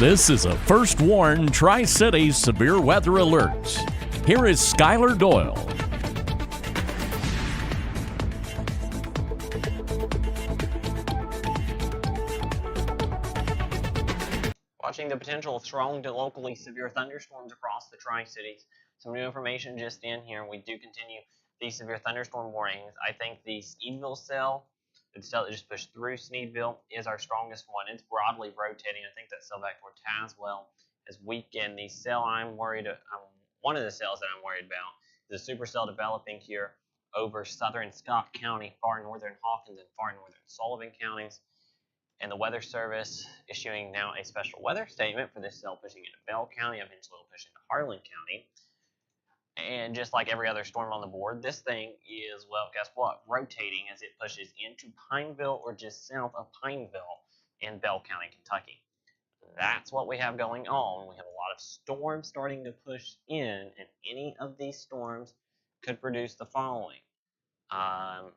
This is a First Warn Tri-Cities Severe Weather Alerts. Here is Skylar Doyle. Watching the potential of strong to locally severe thunderstorms across the Tri-Cities. Some new information just in here. We do continue these severe thunderstorm warnings. I think the Sneedville cell, the cell that just pushed through Sneedville, is our strongest one. It's broadly rotating. I think that cell back toward Tazewell is weakened. The cell I'm worried one of the cells that I'm worried about is a supercell developing here over southern Scott County, far northern Hawkins, and far northern Sullivan counties. And the Weather Service issuing now a special weather statement for this cell pushing into Bell County, eventually it'll push into Harlan County. And just like every other storm on the board, this thing is, well, guess what? Rotating as it pushes into Pineville or just south of Pineville in Bell County, Kentucky. That's what we have going on. We have a lot of storms starting to push in, and any of these storms could produce the following. A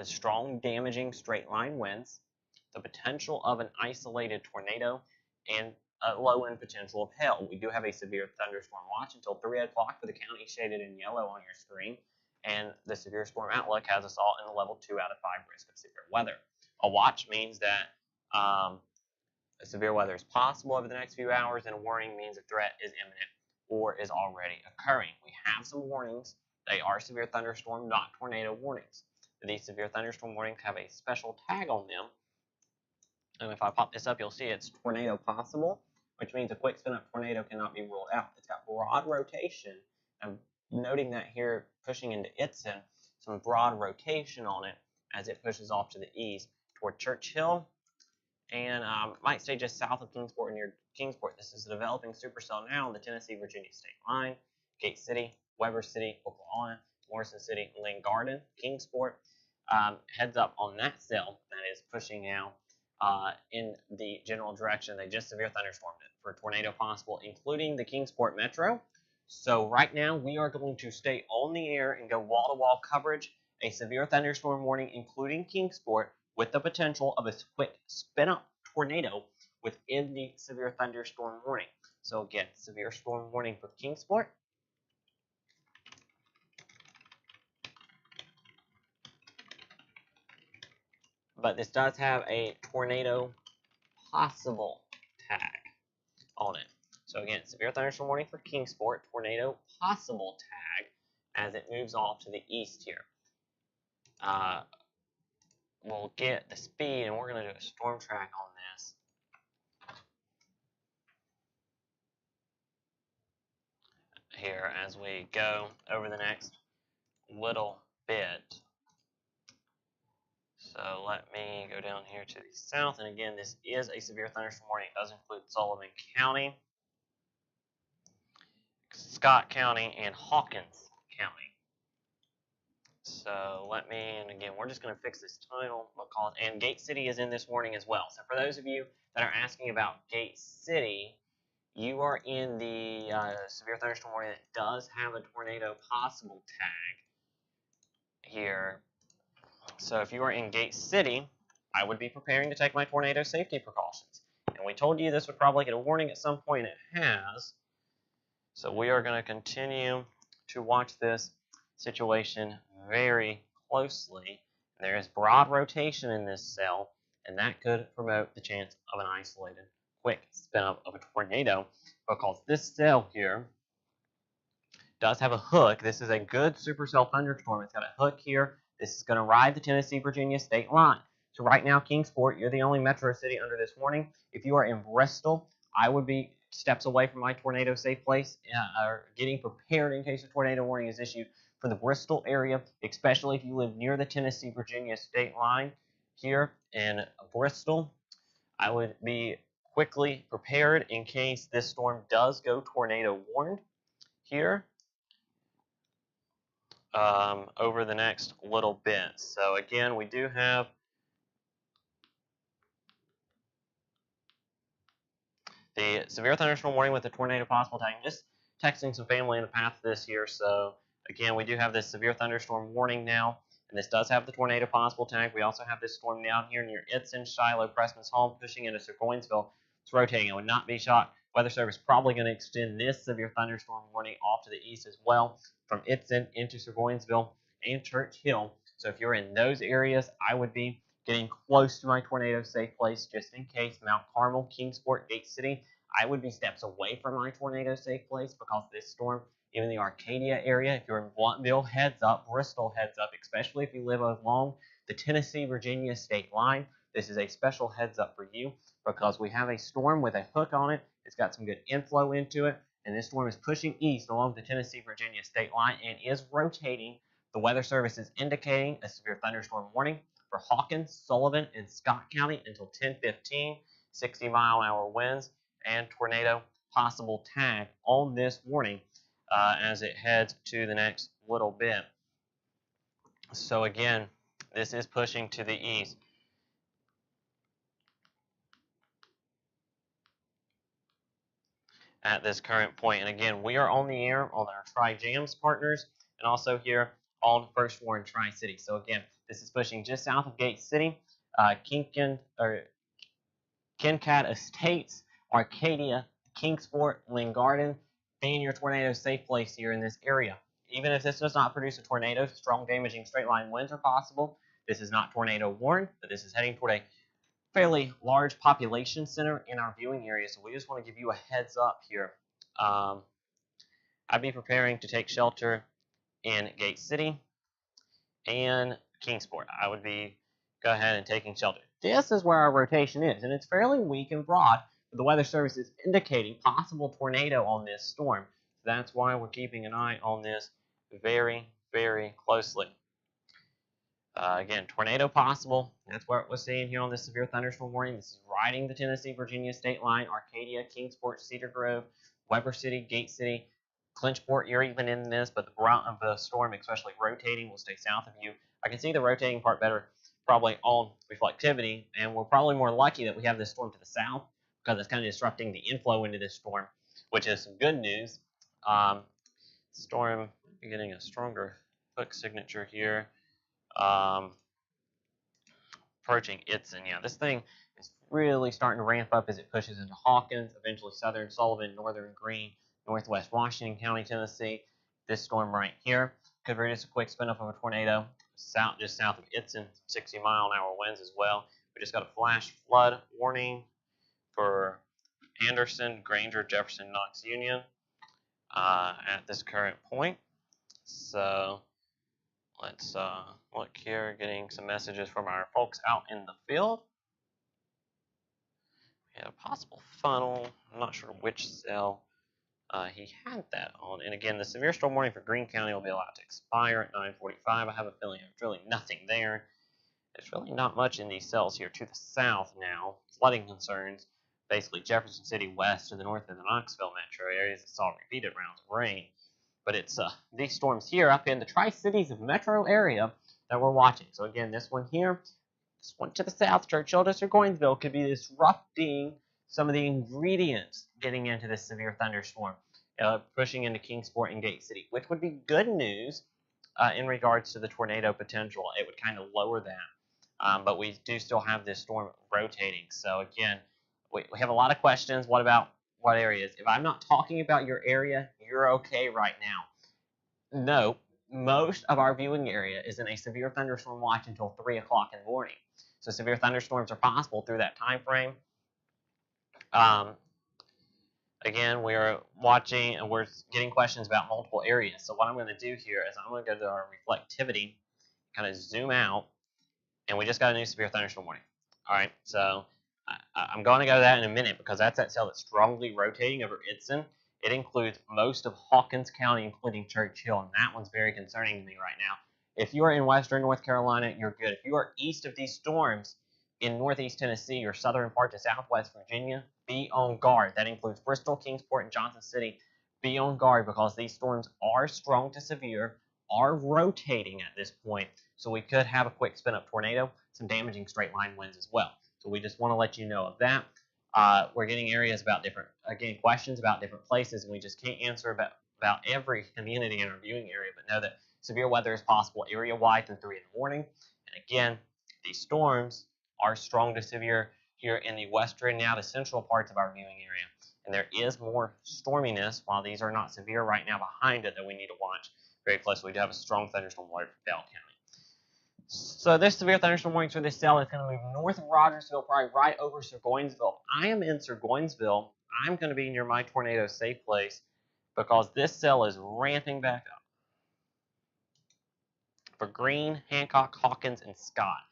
strong, damaging straight-line winds, the potential of an isolated tornado, and a low-end potential of hail. We do have a severe thunderstorm watch until 3 o'clock for the county shaded in yellow on your screen, and the severe storm outlook has us all in the level 2 out of 5 risk of severe weather. A watch means that severe weather is possible over the next few hours, and a warning means a threat is imminent or is already occurring. We have some warnings. They are severe thunderstorm, not tornado warnings. These severe thunderstorm warnings have a special tag on them. And if I pop this up, you'll see it's tornado possible, which means a quick spin-up tornado cannot be ruled out. It's got broad rotation. I'm noting that here, pushing into Itzen, some broad rotation on it as it pushes off to the east toward Churchill, and might stay just south of Kingsport near Kingsport. This is a developing supercell now on the Tennessee-Virginia state line. Gate City, Weber City, Oklahoma, Morrison City, Lynn Garden, Kingsport. Heads up on that cell that is pushing now in the general direction. They just severe thunderstormed it for tornado possible, including the Kingsport Metro. So right now we are going to stay on the air and go wall-to-wall coverage. A severe thunderstorm warning, including Kingsport, with the potential of a quick spin-up tornado within the severe thunderstorm warning. So again, severe storm warning for Kingsport. But this does have a tornado possible tag on it. So again, severe thunderstorm warning for Kingsport, tornado possible tag as it moves off to the east here. We'll get the speed, and we're going to do a storm track on this. Here as we go over the next little bit. So let me go down here to the south, and again, this is a severe thunderstorm warning. It does include Sullivan County, Scott County, and Hawkins County. So let me, and again, we're just going to fix this title, and Gate City is in this warning as well. So for those of you that are asking about Gate City, you are in the severe thunderstorm warning that does have a tornado possible tag here. So if you are in Gate City, I would be preparing to take my tornado safety precautions. And we told you this would probably get a warning at some point, and it has. So we are going to continue to watch this situation very closely. There is broad rotation in this cell, and that could promote the chance of an isolated quick spin-up of a tornado, because this cell here does have a hook. This is a good supercell thunderstorm. It's got a hook here. This is going to ride the Tennessee-Virginia state line. So right now, Kingsport, you're the only metro city under this warning. If you are in Bristol, I would be steps away from my tornado safe place, or getting prepared in case a tornado warning is issued for the Bristol area, especially if you live near the Tennessee-Virginia state line here in Bristol. I would be quickly prepared in case this storm does go tornado warned here over the next little bit. So again, we do have the severe thunderstorm warning with the tornado possible tag. Just texting some family in the path of this here. So again, we do have this severe thunderstorm warning now, and this does have the tornado possible tag. We also have this storm down here near Itzen, Shiloh, Pressman's Home, pushing into Sir Goinsville It's rotating. I would not be shocked. Weather Service probably going to extend this severe thunderstorm warning off to the east as well, from Itsen into Sir and Church Hill. So if you're in those areas, I would be getting close to my tornado safe place just in case. Mount Carmel, Kingsport, Gate City, I would be steps away from my tornado safe place because this storm, even the Arcadia area, if you're in Bluntville, heads up. Bristol, heads up, especially if you live along the Tennessee-Virginia state line. This is a special heads up for you because we have a storm with a hook on it. It's got some good inflow into it, and this storm is pushing east along the Tennessee-Virginia state line and is rotating. The Weather Service is indicating a severe thunderstorm warning for Hawkins, Sullivan, and Scott County until 10:15, 60-mile-an-hour winds, and tornado possible tag on this warning as it heads to the next little bit. So again, this is pushing to the east. At this current point. And again, we are on the air on our Tri-Jams partners and also here on First Warn Tri-City. So again, this is pushing just south of Gate City, Kencat Estates, Arcadia, Kingsport, Lynn Garden, being your tornado safe place here in this area. Even if this does not produce a tornado, strong damaging straight line winds are possible. This is not tornado warned, but this is heading toward a fairly large population center in our viewing area, so we just want to give you a heads up here. I'd be preparing to take shelter in Gate City and Kingsport. I would be go ahead and taking shelter. This is where our rotation is, and it's fairly weak and broad, but the Weather Service is indicating possible tornado on this storm. So that's why we're keeping an eye on this very, very closely. Again, tornado possible. That's what we're seeing here on this severe thunderstorm warning. This is riding the Tennessee-Virginia state line. Arcadia, Kingsport, Cedar Grove, Weber City, Gate City, Clinchport, you're even in this, but the brunt of the storm, especially rotating, will stay south of you. I can see the rotating part better probably on reflectivity, and we're probably more lucky that we have this storm to the south because it's kind of disrupting the inflow into this storm, which is some good news. Storm getting a stronger hook signature here. Approaching Itsen. Yeah, this thing is really starting to ramp up as it pushes into Hawkins, eventually southern Sullivan, northern Greene, northwest Washington County, Tennessee. This storm right here could produce a quick spin up of a tornado just south of Itsen, 60-mile-an-hour winds as well. We just got a flash flood warning for Anderson, Granger, Jefferson, Knox, Union at this current point. So let's look here, getting some messages from our folks out in the field. We had a possible funnel. I'm not sure which cell he had that on. And again, the severe storm warning for Greene County will be allowed to expire at 9:45. I have a feeling there's really nothing there. There's really not much in these cells here to the south now. Flooding concerns, basically Jefferson City west to the north of the Knoxville metro areas that saw repeated rounds of rain. But it's these storms here up in the Tri-Cities of metro area that we're watching. So again, this one here, this one to the south, Churchill to Gainesville, could be disrupting some of the ingredients getting into this severe thunderstorm, pushing into Kingsport and Gate City, which would be good news in regards to the tornado potential. It would kind of lower that. But we do still have this storm rotating. So again, we have a lot of questions. What about what areas? If I'm not talking about your area, you're okay right now. No, most of our viewing area is in a severe thunderstorm watch until 3 o'clock in the morning. So severe thunderstorms are possible through that time frame. Again, we're watching and we're getting questions about multiple areas. So what I'm going to do here is I'm going to go to our reflectivity, kind of zoom out, and we just got a new severe thunderstorm warning. All right, so I'm going to go to that in a minute because that's that cell that's strongly rotating over Itsen. It includes most of Hawkins County, including Church Hill, and that one's very concerning to me right now. If you are in western North Carolina, you're good. If you are east of these storms in northeast Tennessee or southern part to southwest Virginia, be on guard. That includes Bristol, Kingsport, and Johnson City. Be on guard because these storms are strong to severe, are rotating at this point, so we could have a quick spin-up tornado, some damaging straight-line winds as well. So we just want to let you know of that. We're getting areas about different, again, questions about different places, and we just can't answer about every community in our viewing area, but know that severe weather is possible area-wide through 3 in the morning. And again, these storms are strong to severe here in the western, now the central parts of our viewing area. And there is more storminess, while these are not severe right now behind it, that we need to watch very closely. We do have a strong thunderstorm alert for Bell County. So this severe thunderstorm warning for this cell is going to move north of Rogersville, probably right over Burgoynesville. I am in Burgoynesville. I'm going to be near my tornado safe place because this cell is ramping back up for Greene, Hancock, Hawkins, and Scott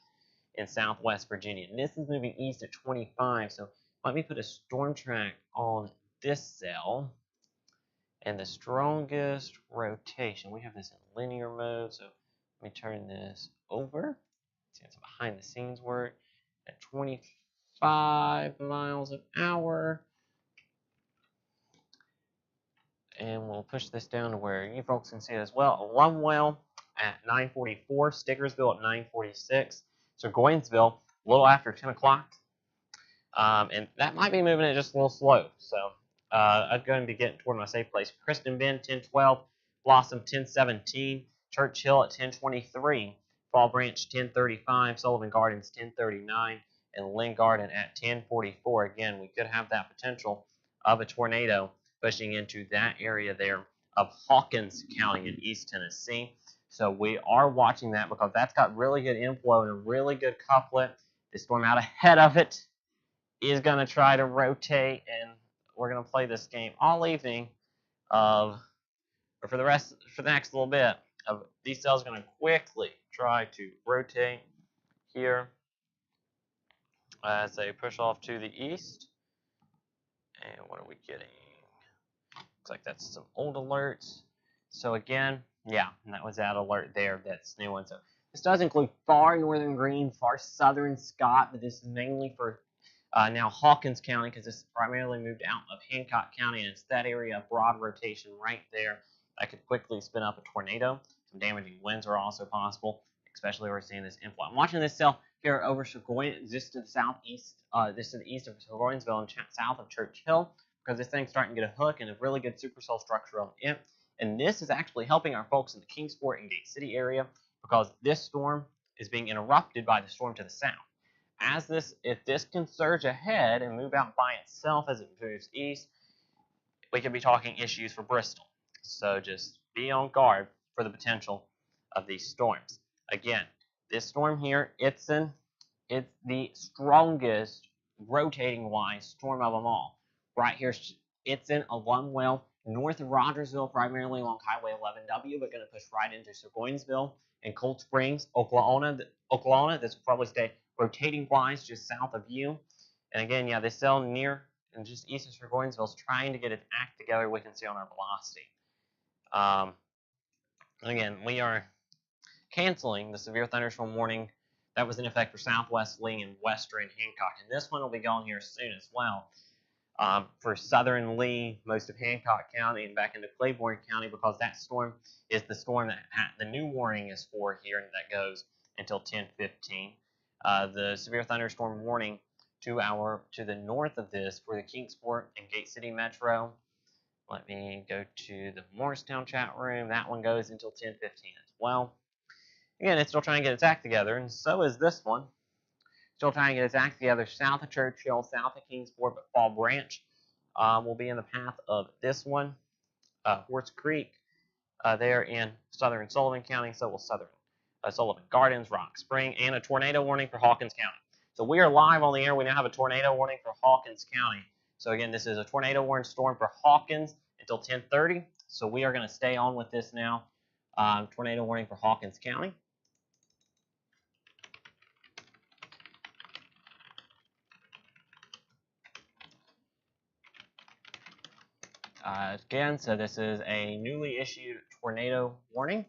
in southwest Virginia. And this is moving east at 25. So let me put a storm track on this cell. And the strongest rotation, we have this in linear mode. So let me turn this over. See, it's behind the scenes work at 25 miles an hour. And we'll push this down to where you folks can see it as well. Lumwell at 9:44, Stickersville at 9:46. So Burgoynesville, a little after 10 o'clock. And that might be moving it just a little slow. So I'm going to be getting toward my safe place. Kristen Bend, 10:12. Blossom, 10:17. Church Hill at 10:23. Fall Branch, 10:35. Sullivan Gardens, 10:39. And Lynn Garden at 10:44. Again, we could have that potential of a tornado pushing into that area there of Hawkins County in East Tennessee. So we are watching that because that's got really good inflow and a really good couplet. The storm out ahead of it is going to try to rotate, and we're going to play this game all evening for the next little bit. These cells are going to quickly try to rotate here as they push off to the east. And what are we getting? Looks like that's some old alerts. So again, yeah, and that was that alert there. That's new one. So this does include far northern Greene, far southern Scott, but this is mainly for now Hawkins County because this is primarily moved out of Hancock County, and it's that area of broad rotation right there that could quickly spin up a tornado. Some damaging winds are also possible, especially where we're seeing this inflow. I'm watching this cell here over Burgoynesville, just to the southeast, this to the east of Burgoynesville and south of Church Hill, because this thing's starting to get a hook and a really good supercell structure on it. And this is actually helping our folks in the Kingsport and Gate City area because this storm is being interrupted by the storm to the south. If this can surge ahead and move out by itself as it moves east, we could be talking issues for Bristol. So just be on guard for the potential of these storms. Again, this storm here, it's the strongest rotating-wise storm of them all. Right here, it's in a Lumwell, north of Rogersville, primarily along Highway 11W, but going to push right into Burgoynesville and Cold Springs, Oklahoma. This will probably stay rotating-wise just south of you. And again, yeah, this cell near and just east of Burgoynesville is trying to get its act together. We can see on our velocity. Again, we are canceling the severe thunderstorm warning that was in effect for southwest Lee and western Hancock. And this one will be going here soon as well. For southern Lee, most of Hancock County, and back into Claiborne County, because that storm is the storm that the new warning is for here, and that goes until 10:15. The severe thunderstorm warning to the north of this for the Kingsport and Gate City Metro. Let me go to the Morristown chat room. That one goes until 10:15 as well. Again, it's still trying to get its act together, and so is this one. Still trying to get its act together south of Churchill, south of Kingsport, but Fall Branch will be in the path of this one. Horse Creek, there in southern Sullivan County, so will southern Sullivan Gardens, Rock Spring, and a tornado warning for Hawkins County. So we are live on the air. We now have a tornado warning for Hawkins County. So again, this is a tornado warning storm for Hawkins until 10:30. So we are going to stay on with this now. Tornado warning for Hawkins County. Again, so this is a newly issued tornado warning.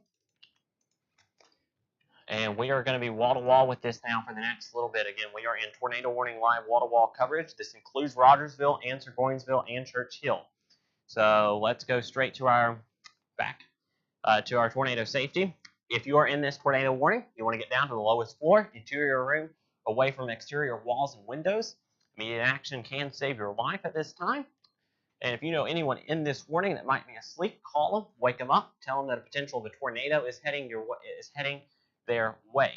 And we are going to be wall-to-wall with this now for the next little bit. Again, we are in tornado warning live wall-to-wall coverage. This includes Rogersville and Burgoynesville and Church Hill. So let's go straight to our tornado safety. If you are in this tornado warning, you want to get down to the lowest floor, interior room, away from exterior walls and windows. Immediate action can save your life at this time. And if you know anyone in this warning that might be asleep, call them, wake them up, tell them that a potential of a tornado is heading their way.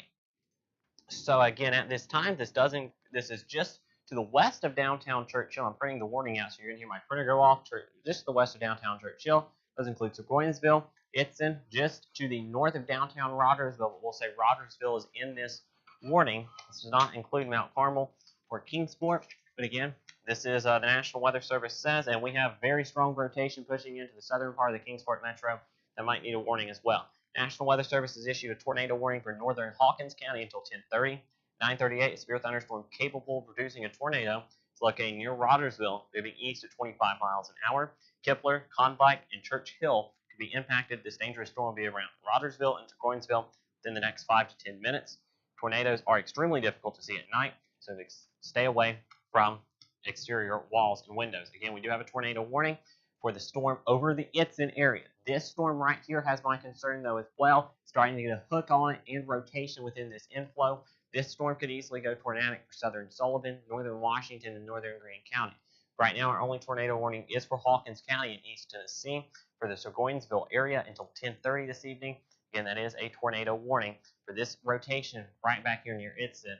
So again, at this time, this is just to the west of downtown Churchill. I'm printing the warning out, so you're going to hear my printer go off. Just to the west of downtown Churchill. Does include Burgoynesville. Itsen, just to the north of downtown Rogersville. We'll say Rogersville is in this warning. This does not include Mount Carmel or Kingsport. But again, this is the National Weather Service says, and we have very strong rotation pushing into the southern part of the Kingsport Metro that might need a warning as well. National Weather Service has issued a tornado warning for northern Hawkins County until 10:30. 9:38, a severe thunderstorm capable of producing a tornado is located near Rogersville, moving east at 25 miles an hour. Kipler, Convike, and Church Hill could be impacted. This dangerous storm will be around Rogersville and Burgoynesville within the next 5 to 10 minutes. Tornadoes are extremely difficult to see at night, so stay away from exterior walls and windows. Again, we do have a tornado warning for the storm over the Itsen area. This storm right here has my concern, though, as well. Starting to get a hook on it and rotation within this inflow. This storm could easily go tornadic for southern Sullivan, northern Washington, and northern Greene County. Right now, our only tornado warning is for Hawkins County in East Tennessee for the Burgoynesville area until 10:30 this evening. Again, that is a tornado warning for this rotation right back here near Itsen.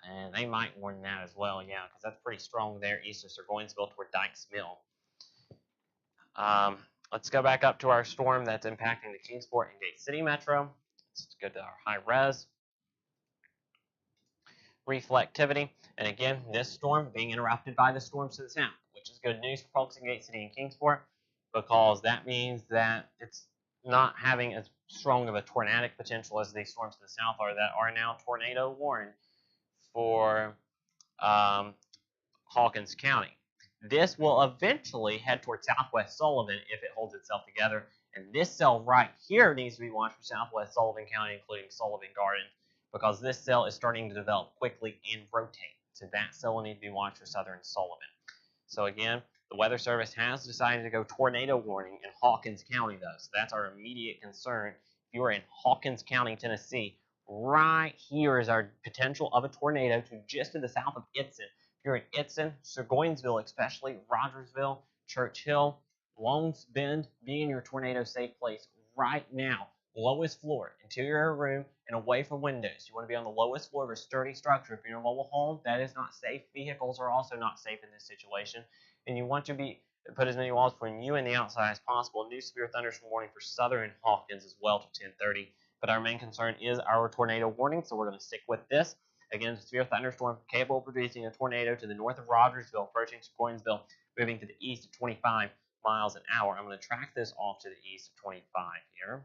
And they might warn that as well, yeah, because that's pretty strong there east of Burgoynesville toward Dykes Mill. Let's go back up to our storm that's impacting the Kingsport and Gate City Metro. Let's go to our high res. Reflectivity. And again, this storm being interrupted by the storms to the south, which is good news for folks in Gate City and Kingsport, because that means that it's not having as strong of a tornadic potential as these storms to the south are that are now tornado warned for Hawkins County. This will eventually head towards southwest Sullivan if it holds itself together. And this cell right here needs to be watched for southwest Sullivan County, including Sullivan Garden, because this cell is starting to develop quickly and rotate. So that cell will need to be watched for southern Sullivan. So again, the Weather Service has decided to go tornado warning in Hawkins County, though. So that's our immediate concern. If you are in Hawkins County, Tennessee, right here is our potential of a tornado to just to the south of Itsen. If you're in Itsen, Burgoynesville especially, Rogersville, Church Hill, Longs Bend, be in your tornado safe place right now. Lowest floor, interior room, and away from windows. You want to be on the lowest floor of a sturdy structure. If you're in a mobile home, that is not safe. Vehicles are also not safe in this situation. And you want to put as many walls between you and the outside as possible. New severe thunderstorm warning for southern Hawkins as well to 10:30. But our main concern is our tornado warning, so we're going to stick with this. Again, severe thunderstorm capable of producing a tornado to the north of Rogersville, approaching Burgoynesville, moving to the east at 25 miles an hour. I'm going to track this off to the east of 25 here.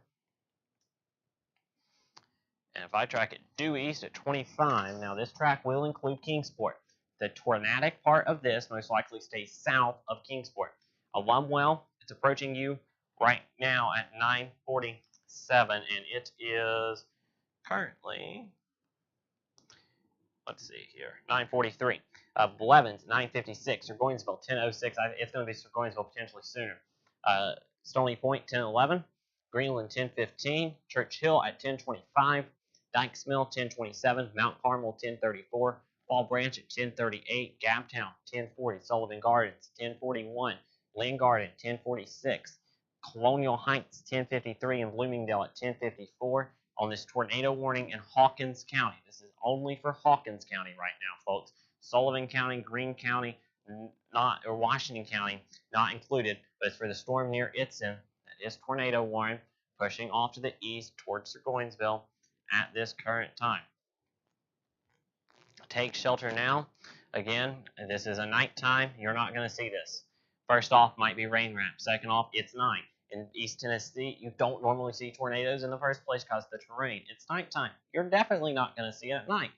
And if I track it due east at 25, now this track will include Kingsport. The tornadic part of this most likely stays south of Kingsport. Alumwell, it's approaching you right now at 9:47, and it is currently, let's see here, 9:43. Blevins, 9:56. Burgoynesville, 10:06. It's going to be Burgoynesville potentially sooner. Stony Point, 10:11. Greenland, 10:15. Church Hill at 10:25. Dykes Mill, 10:27. Mount Carmel, 10:34. Fall Branch at 10:38. Gabtown, 10:40. Sullivan Gardens, 10:41. Lynn Garden, 10:46. Colonial Heights, 10:53. And Bloomingdale at 10:54. On this tornado warning in Hawkins County. This is only for Hawkins County right now, folks. Sullivan County, Greene County, or Washington County, not included, but it's for the storm near Itsen. That is tornado warning, pushing off to the east towards Burgoynesville at this current time. Take shelter now. Again, this is a nighttime. You're not going to see this. First off, might be rain wrap. Second off, it's night. In East Tennessee, you don't normally see tornadoes in the first place because of the terrain. It's nighttime. You're definitely not going to see it at night.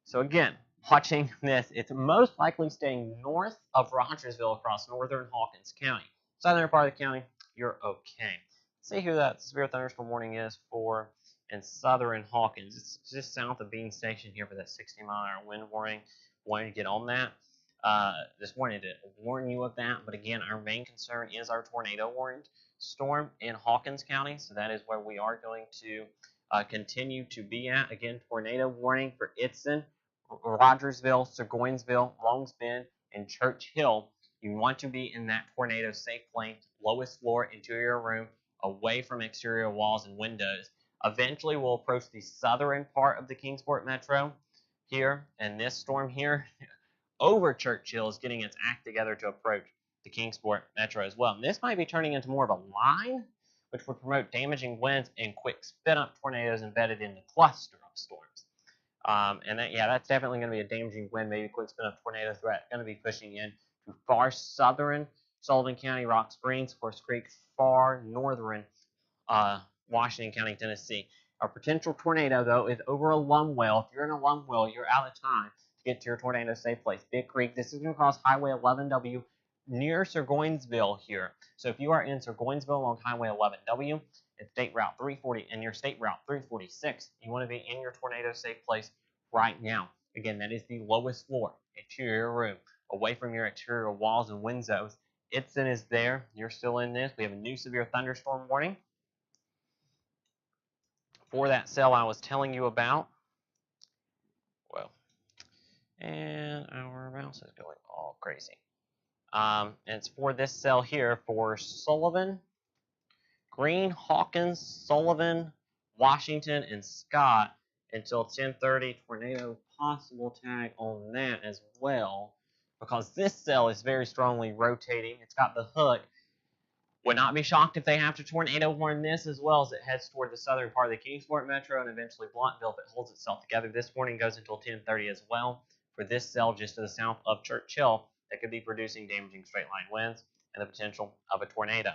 So again, watching this, it's most likely staying north of Rogersville across northern Hawkins County. Southern part of the county, you're okay. Let's see who that severe thunderstorm warning is for in southern Hawkins. It's just south of Bean Station here for that 60-mile-an-hour wind warning. Wanted to get on that. Just wanted to warn you of that. But again, our main concern is our tornado warned storm in Hawkins County. So that is where we are going to continue to be at. Again, tornado warning for Itsen, Rogersville, Burgoynesville, Longs Bend, and Church Hill. You want to be in that tornado safe plane, lowest floor, interior room, away from exterior walls and windows. Eventually, we'll approach the southern part of the Kingsport Metro here, and this storm here over Churchill is getting its act together to approach the Kingsport Metro as well. And this might be turning into more of a line, which would promote damaging winds and quick spin-up tornadoes embedded in the cluster of storms. That's definitely going to be a damaging wind, maybe quick spin-up tornado threat, going to be pushing in to far southern Sullivan County, Rock Springs, Horse Creek, far northern Washington County, Tennessee. Our potential tornado, though, is over a Lumwell. If you're in a Lumwell, you're out of time to get to your tornado safe place. Big Creek, this is going to cross Highway 11W near Surgoinsville here. So if you are in Surgoinsville along Highway 11W and State Route 340 and your State Route 346, you want to be in your tornado safe place right now. Again, that is the lowest floor, interior room, away from your exterior walls and windows. Itzen is there. You're still in this. We have a new severe thunderstorm warning for that cell I was telling you about. Well, and our mouse is going all crazy. And it's for this cell here for Sullivan, Green, Hawkins, Sullivan, Washington, and Scott until 10:30. Tornado possible tag on that as well, because this cell is very strongly rotating. It's got the hook. Would not be shocked if they have to tornado warn this as well as it heads toward the southern part of the Kingsport Metro and eventually Blountville if it holds itself together. This warning goes until 10:30 as well for this cell just to the south of Churchill that could be producing damaging straight line winds and the potential of a tornado.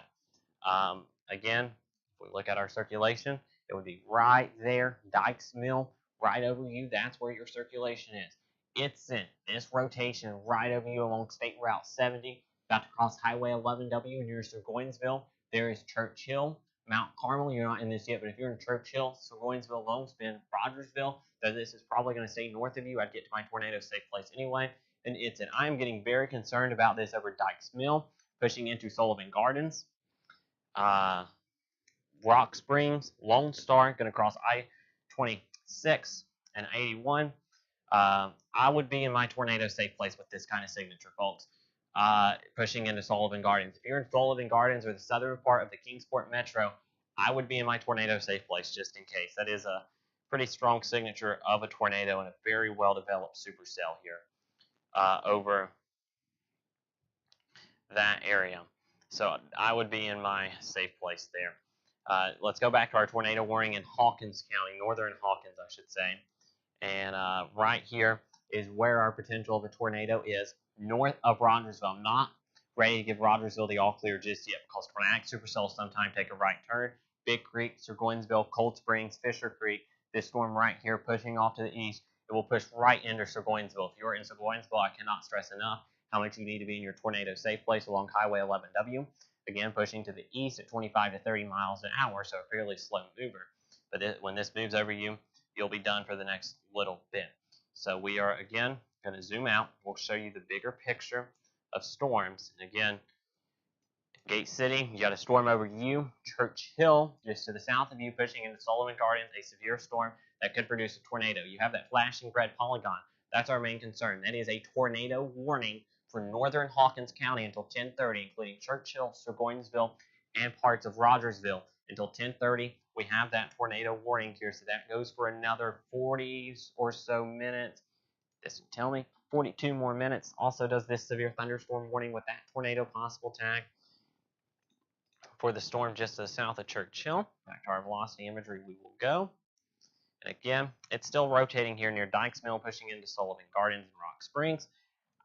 Again, if we look at our circulation, it would be right there, Dykes Mill, right over you. That's where your circulation is. It's in this rotation right over you along State Route 70. About to cross Highway 11W near Surgoinsville. There is Churchill, Mount Carmel. You're not in this yet, but if you're in Churchill, Surgoinsville, Longspin, Rogersville, though this is probably going to stay north of you, I'd get to my tornado safe place anyway. And I am getting very concerned about this over Dykes Mill, pushing into Sullivan Gardens. Rock Springs, Lone Star, going to cross I-26 and 81. I would be in my tornado safe place with this kind of signature, folks. Pushing into Sullivan Gardens. If you're in Sullivan Gardens or the southern part of the Kingsport Metro, I would be in my tornado safe place just in case. That is a pretty strong signature of a tornado and a very well-developed supercell here over that area. So I would be in my safe place there. Let's go back to our tornado warning in Hawkins County, northern Hawkins, I should say. And right here is where our potential of a tornado is, north of Rogersville. I'm not ready to give Rogersville the all clear just yet because tornadic supercells sometimes take a right turn. Big Creek, Surgoinsville, Cold Springs, Fisher Creek, this storm right here pushing off to the east, it will push right into Surgoinsville. If you're in Surgoinsville, I cannot stress enough how much you need to be in your tornado safe place along Highway 11W. Again, pushing to the east at 25 to 30 miles an hour, so a fairly slow mover. But when this moves over you, you'll be done for the next little bit. So we are, again, going to zoom out. We'll show you the bigger picture of storms. And again, Gate City, you got a storm over you. Churchill, just to the south of you, pushing into Sullivan Gardens, a severe storm that could produce a tornado. You have that flashing red polygon. That's our main concern. That is a tornado warning for northern Hawkins County until 10:30, including Churchill, Surgoinsville, and parts of Rogersville. Until 10:30, we have that tornado warning here, so that goes for another 40 or so minutes. This will tell me 42 more minutes. Also does this severe thunderstorm warning with that tornado possible tag for the storm just to the south of Churchill. Back to our velocity imagery we will go. And again, it's still rotating here near Dykes Mill, pushing into Sullivan Gardens and Rock Springs.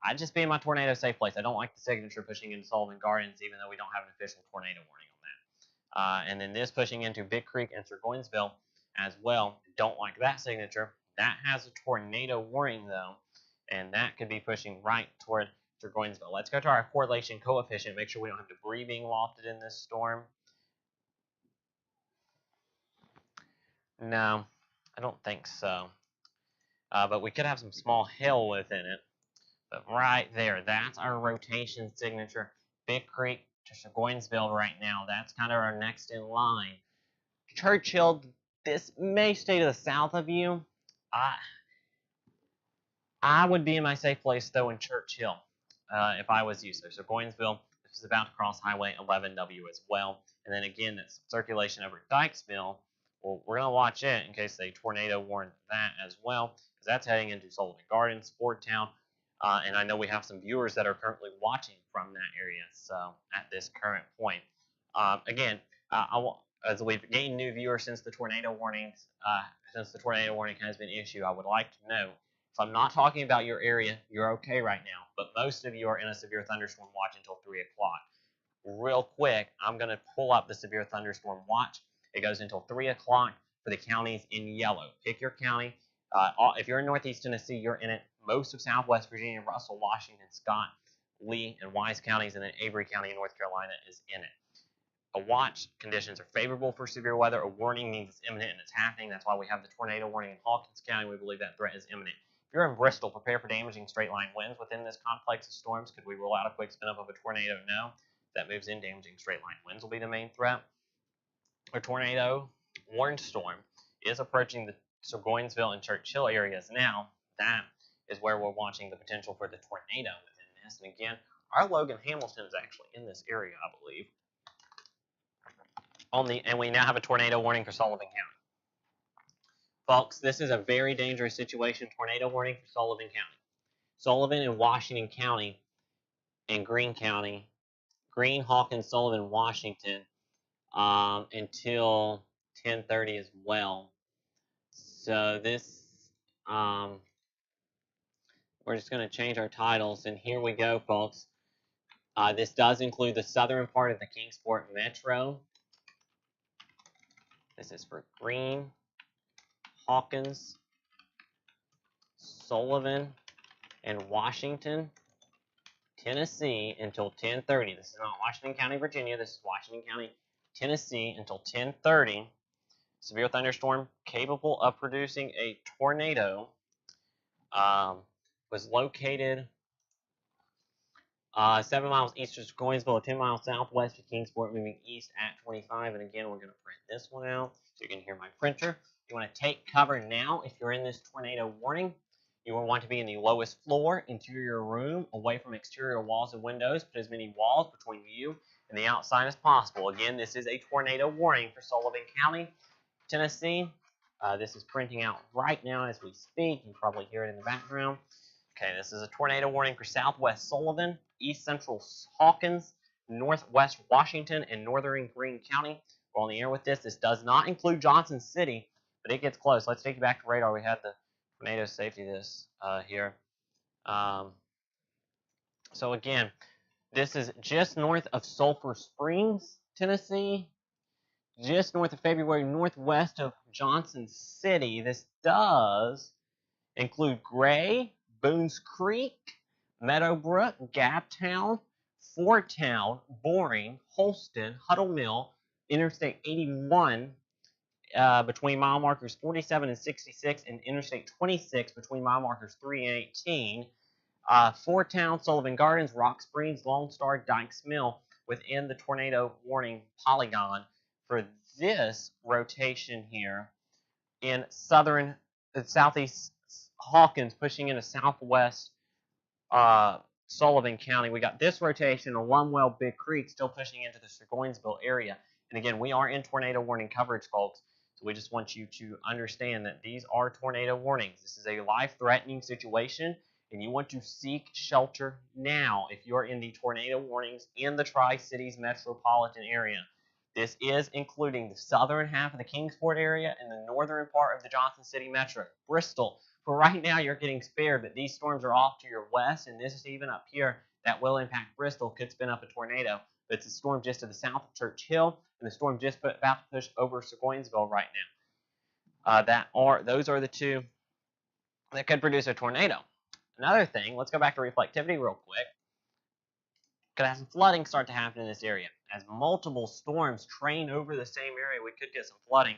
I'd just be in my tornado safe place. I don't like the signature pushing into Sullivan Gardens, even though we don't have an official tornado warning on that. And then this pushing into Big Creek and Surgoinsville as well. Don't like that signature. That has a tornado warning, though, and that could be pushing right toward Surgoinsville. Let's go to our correlation coefficient, make sure we don't have debris being lofted in this storm. No, I don't think so. But we could have some small hail within it. But right there, that's our rotation signature. Big Creek to Surgoinsville right now. That's kind of our next in line. Churchill, this may stay to the south of you. I would be in my safe place, though, in Churchill if I was you. So Surgoinsville, this is about to cross Highway 11W as well. And then again, that's circulation over Dykes Mill. Well, we're going to watch it in case they tornado warn that as well, because that's heading into Sullivan Gardens, Fordtown, And I know we have some viewers that are currently watching from that area. So at this current point, again, as we've gained new viewers since the tornado warnings, since the tornado warning has been issued, I would like to know, if I'm not talking about your area, you're okay right now. But most of you are in a severe thunderstorm watch until 3 o'clock. Real quick, I'm going to pull up the severe thunderstorm watch. It goes until 3 o'clock for the counties in yellow. Pick your county. If you're in Northeast Tennessee, you're in it. Most of Southwest Virginia, Russell, Washington, Scott, Lee, and Wise counties, and then Avery County in North Carolina is in it. A watch conditions are favorable for severe weather. A warning means it's imminent and it's happening. That's why we have the tornado warning in Hawkins County. We believe that threat is imminent. If you're in Bristol, prepare for damaging straight-line winds within this complex of storms. Could we rule out a quick spin-up of a tornado? No. If that moves in, damaging straight-line winds will be the main threat. A tornado warned storm is approaching the Burgonsville and Churchill areas now. That is where we're watching the potential for the tornado within this. And again, our Logan Hamilton is actually in this area, I believe. And we now have a tornado warning for Sullivan County. Folks, this is a very dangerous situation. Tornado warning for Sullivan County. Sullivan and Washington County and Greene County. Greene, Hawkins, Sullivan, Washington until 10:30 as well. So this, we're just going to change our titles. And here we go, folks. This does include the southern part of the Kingsport Metro. This is for Greene, Hawkins, Sullivan, and Washington, Tennessee until 10:30. This is not Washington County, Virginia. This is Washington County, Tennessee until 10:30. Severe thunderstorm capable of producing a tornado was located 7 miles east of Burgonsville, 10 miles southwest of Kingsport, moving east at 25. And again, we're going to print this one out so you can hear my printer. You want to take cover now if you're in this tornado warning. You will want to be in the lowest floor, interior room, away from exterior walls and windows. Put as many walls between you and the outside as possible. Again, this is a tornado warning for Sullivan County, Tennessee. This is printing out right now as we speak. You can probably hear it in the background. Okay, this is a tornado warning for southwest Sullivan, east central Hawkins, northwest Washington, and northern Greene County. We're on the air with this. This does not include Johnson City, but it gets close. Let's take you back to radar. We had the tornado safety here. So again, this is just north of Sulphur Springs, Tennessee, just north of February, northwest of Johnson City. This does include Gray, Boones Creek, Meadowbrook, Gaptown, Fortown, Boring, Holston, Huddle Mill, Interstate 81 between mile markers 47 and 66, and Interstate 26 between mile markers 3 and 18. Fortown, Sullivan Gardens, Rock Springs, Lone Star, Dykes Mill within the tornado warning polygon for this rotation here in southeast Hawkins, pushing into southwest Sullivan County. We got this rotation in Lumwell, Big Creek, still pushing into the Burgonsville area. And again, we are in tornado warning coverage, folks. So we just want you to understand that these are tornado warnings. This is a life-threatening situation, and you want to seek shelter now if you're in the tornado warnings in the Tri-Cities metropolitan area. This is including the southern half of the Kingsport area and the northern part of the Johnson City metro. Bristol, for right now, you're getting spared, but these storms are off to your west, and this is even up here that will impact Bristol, could spin up a tornado. But it's a storm just to the south of Churchill, and the storm just about to push over Burgonsville right now. Those are the two that could produce a tornado. Another thing, let's go back to reflectivity real quick. Could have some flooding start to happen in this area. As multiple storms train over the same area, we could get some flooding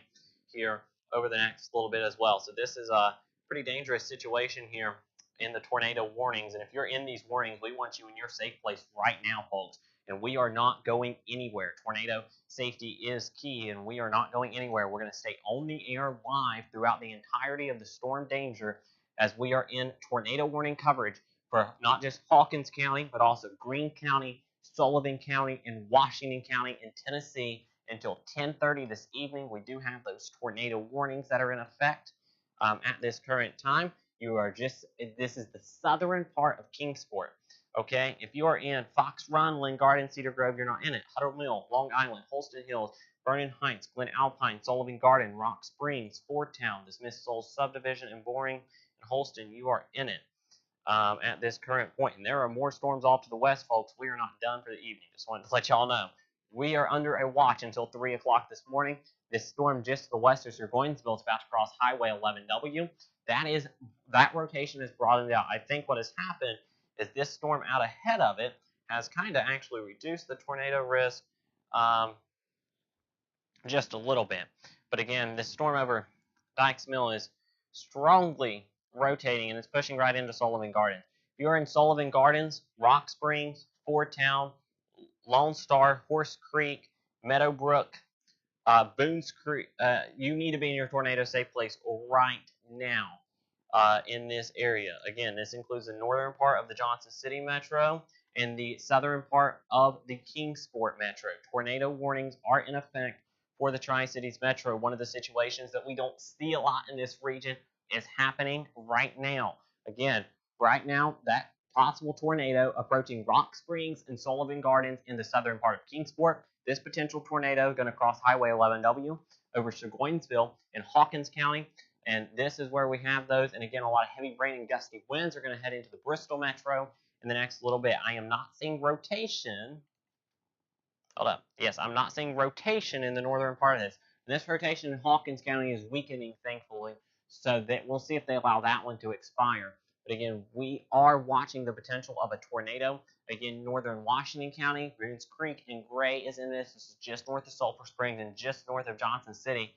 here over the next little bit as well. So this is a pretty dangerous situation here in the tornado warnings. And if you're in these warnings, we want you in your safe place right now, folks. And we are not going anywhere. Tornado safety is key, and we are not going anywhere. We're going to stay on the air live throughout the entirety of the storm danger as we are in tornado warning coverage for not just Hawkins County, but also Greene County, Sullivan County, and Washington County in Tennessee until 10:30 this evening. We do have those tornado warnings that are in effect at this current time. You are this is the southern part of Kingsport. Okay, if you are in Fox Run, Lynn Garden, Cedar Grove, you're not in it. Huddle Mill, Long Island, Holston Hills, Vernon Heights, Glen Alpine, Sullivan Garden, Rock Springs, Fordtown, Dismissed Souls Subdivision, and Boring, and Holston, you are in it at this current point. And there are more storms off to the west, folks. We are not done for the evening. Just wanted to let y'all know. We are under a watch until 3 o'clock this morning. This storm just to the west of Surgoinsville is about to cross Highway 11W. That rotation is broadened out. I think what has happened is this storm out ahead of it has kind of actually reduced the tornado risk just a little bit. But again, this storm over Dykes Mill is strongly rotating, and it's pushing right into Sullivan Gardens. If you're in Sullivan Gardens, Rock Springs, Fordtown, Lone Star, Horse Creek, Meadowbrook, Boones Creek, you need to be in your tornado safe place right now in this area. Again, this includes the northern part of the Johnson City Metro and the southern part of the Kingsport Metro. Tornado warnings are in effect for the Tri-Cities Metro. One of the situations that we don't see a lot in this region is happening right now. Again, right now, that possible tornado approaching Rock Springs and Sullivan Gardens in the southern part of Kingsport. This potential tornado is going to cross Highway 11W over Surgoinsville in Hawkins County. And this is where we have those. And again, a lot of heavy rain and gusty winds are going to head into the Bristol Metro in the next little bit. I am not seeing rotation. Hold up. Yes, I'm not seeing rotation in the northern part of this. And this rotation in Hawkins County is weakening, thankfully. So that we'll see if they allow that one to expire. But again, we are watching the potential of a tornado. Again, northern Washington County, Boones Creek, and Gray is in this. This is just north of Sulphur Springs and just north of Johnson City.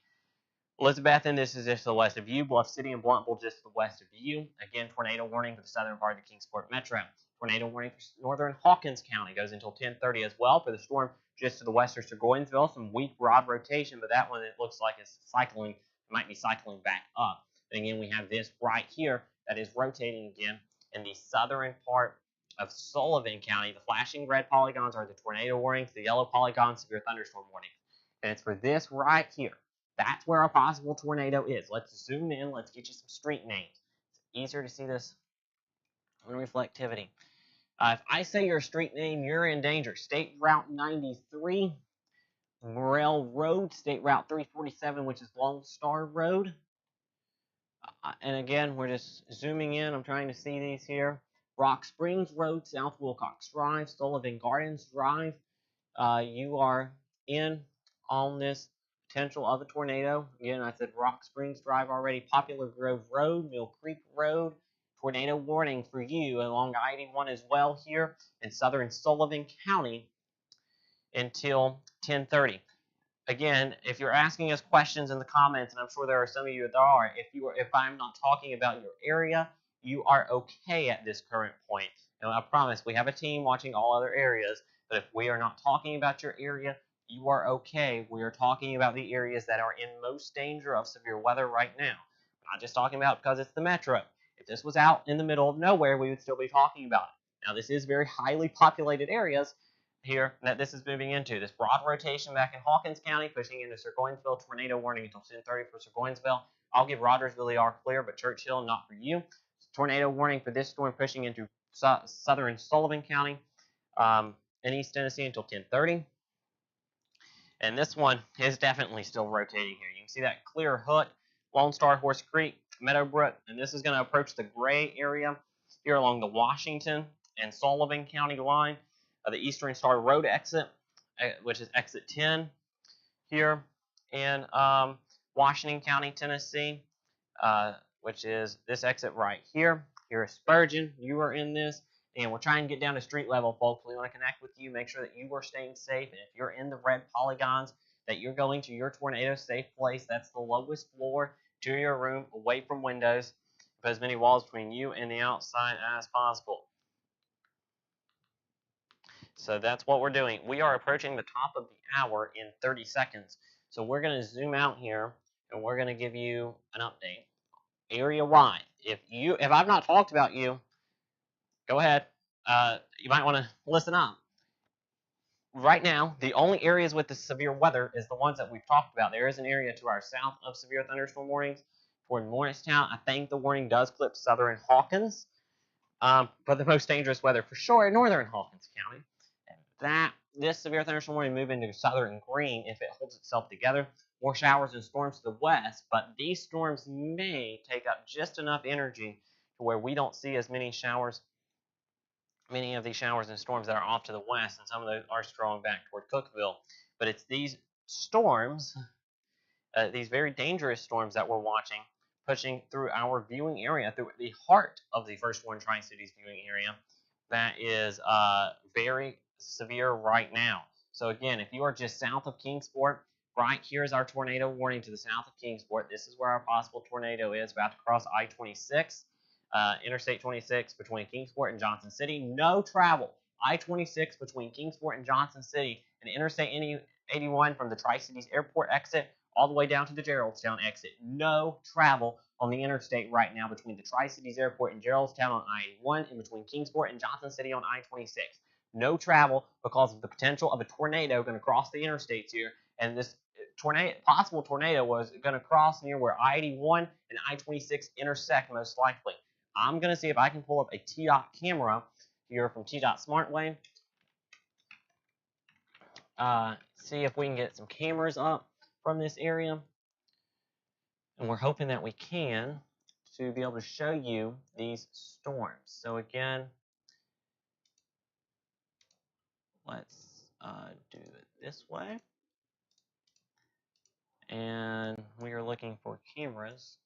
Elizabethton, this is just to the west of you. Bluff City and Blountville just to the west of you. Again, tornado warning for the southern part of the Kingsport Metro. Tornado warning for northern Hawkins County goes until 10:30 as well for the storm just to the west of Surgoinsville. Some weak broad rotation, but that one it looks like it's cycling, might be cycling back up. And again, we have this right here that is rotating again in the southern part of Sullivan County. The flashing red polygons are the tornado warnings. The yellow polygons, severe thunderstorm warnings. And it's for this right here. That's where a possible tornado is. Let's zoom in. Let's get you some street names. It's easier to see this on reflectivity. If I say your street name, you're in danger. State Route 93, Morrell Road, State Route 347, which is Lone Star Road. And again, we're just zooming in. I'm trying to see these here. Rock Springs Road, South Wilcox Drive, Sullivan Gardens Drive. You are in on this potential of a tornado. Again, I said Rock Springs Drive already. Poplar Grove Road, Mill Creek Road. Tornado warning for you along I-81 as well here in southern Sullivan County until 10:30. Again, if you're asking us questions in the comments, and I'm sure there are some of you that are, if I'm not talking about your area, you are okay at this current point. And I promise we have a team watching all other areas, but if we are not talking about your area, you are okay. We are talking about the areas that are in most danger of severe weather right now. I'm not just talking about because it's the metro. If this was out in the middle of nowhere, we would still be talking about it. Now, this is very highly populated areas here that this is moving into. This broad rotation back in Hawkins County, pushing into Surgoinsville, tornado warning until 10:30 for Surgoinsville. I'll give Rogersville our clear, but Churchill not for you. Tornado warning for this storm pushing into southern Sullivan County in East Tennessee until 10:30. And this one is definitely still rotating here. You can see that clear Hood, Lone Star, Horse Creek, Meadowbrook, and this is going to approach the gray area here along the Washington and Sullivan County line. The Eastern Star Road exit, which is exit 10 here in Washington County, Tennessee, which is this exit right here. Here is Spurgeon. You are in this. And we're trying to get down to street level, folks. We want to connect with you, make sure that you are staying safe. And if you're in the red polygons, that you're going to your tornado safe place. That's the lowest floor to your room, away from windows. Put as many walls between you and the outside as possible. So that's what we're doing. We are approaching the top of the hour in 30 seconds. So we're going to zoom out here, and we're going to give you an update. Area-wide. If I've not talked about you, go ahead. You might want to listen up. Right now, the only areas with the severe weather is the ones that we've talked about. There is an area to our south of severe thunderstorm warnings. toward Morristown. I think the warning does clip southern Hawkins, but the most dangerous weather for sure in northern Hawkins County. And this severe thunderstorm warning move into southern Greene if it holds itself together. More showers and storms to the west, but these storms may take up just enough energy to where we don't see as many showers, many of these showers and storms that are off to the west, and some of those are strong back toward Cookeville. But it's these storms, these very dangerous storms that we're watching, pushing through our viewing area, through the heart of the First Warn Tri-Cities viewing area, that is very severe right now. So again, if you are just south of Kingsport, right here is our tornado warning to the south of Kingsport. This is where our possible tornado is, about to cross I-26, Interstate 26 between Kingsport and Johnson City. No travel. I-26 between Kingsport and Johnson City, and Interstate 81 from the Tri-Cities Airport exit all the way down to the Geraldstown exit. No travel on the interstate right now between the Tri-Cities Airport and Geraldstown on I-81, and between Kingsport and Johnson City on I-26. No travel because of the potential of a tornado going to cross the interstates here, and this possible tornado was going to cross near where I-81 and I-26 intersect most likely. I'm going to see if I can pull up a TDOT camera here from TDOT SmartWay. See if we can get some cameras up from this area. And we're hoping that we can to be able to show you these storms. So again, let's do it this way. And we are looking for cameras.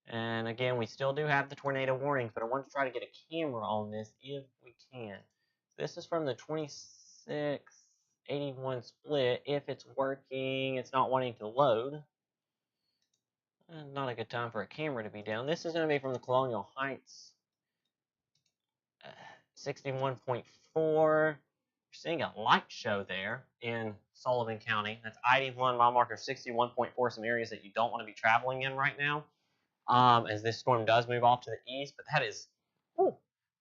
And again, we still do have the tornado warnings, but I want to try to get a camera on this if we can. This is from the 2681 split. If it's working, it's not wanting to load. Not a good time for a camera to be down. This is going to be from the Colonial Heights 61.4. You're seeing a light show there in Sullivan County. That's ID1 mile marker 61.4. Some areas that you don't want to be traveling in right now, as this storm does move off to the east. But that is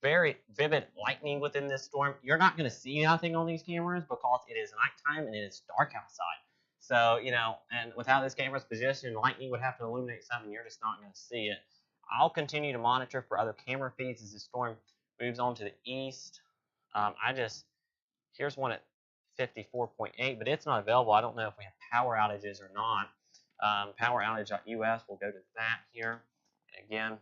very vivid lightning within this storm. You're not going to see nothing on these cameras because it is nighttime and it is dark outside. So, you know, and without this camera's position, lightning would have to illuminate something. You're just not going to see it. I'll continue to monitor for other camera feeds as the storm moves on to the east. Here's one at 54.8, but it's not available. I don't know if we have power outages or not. Poweroutage.us, we'll go to that here. And again,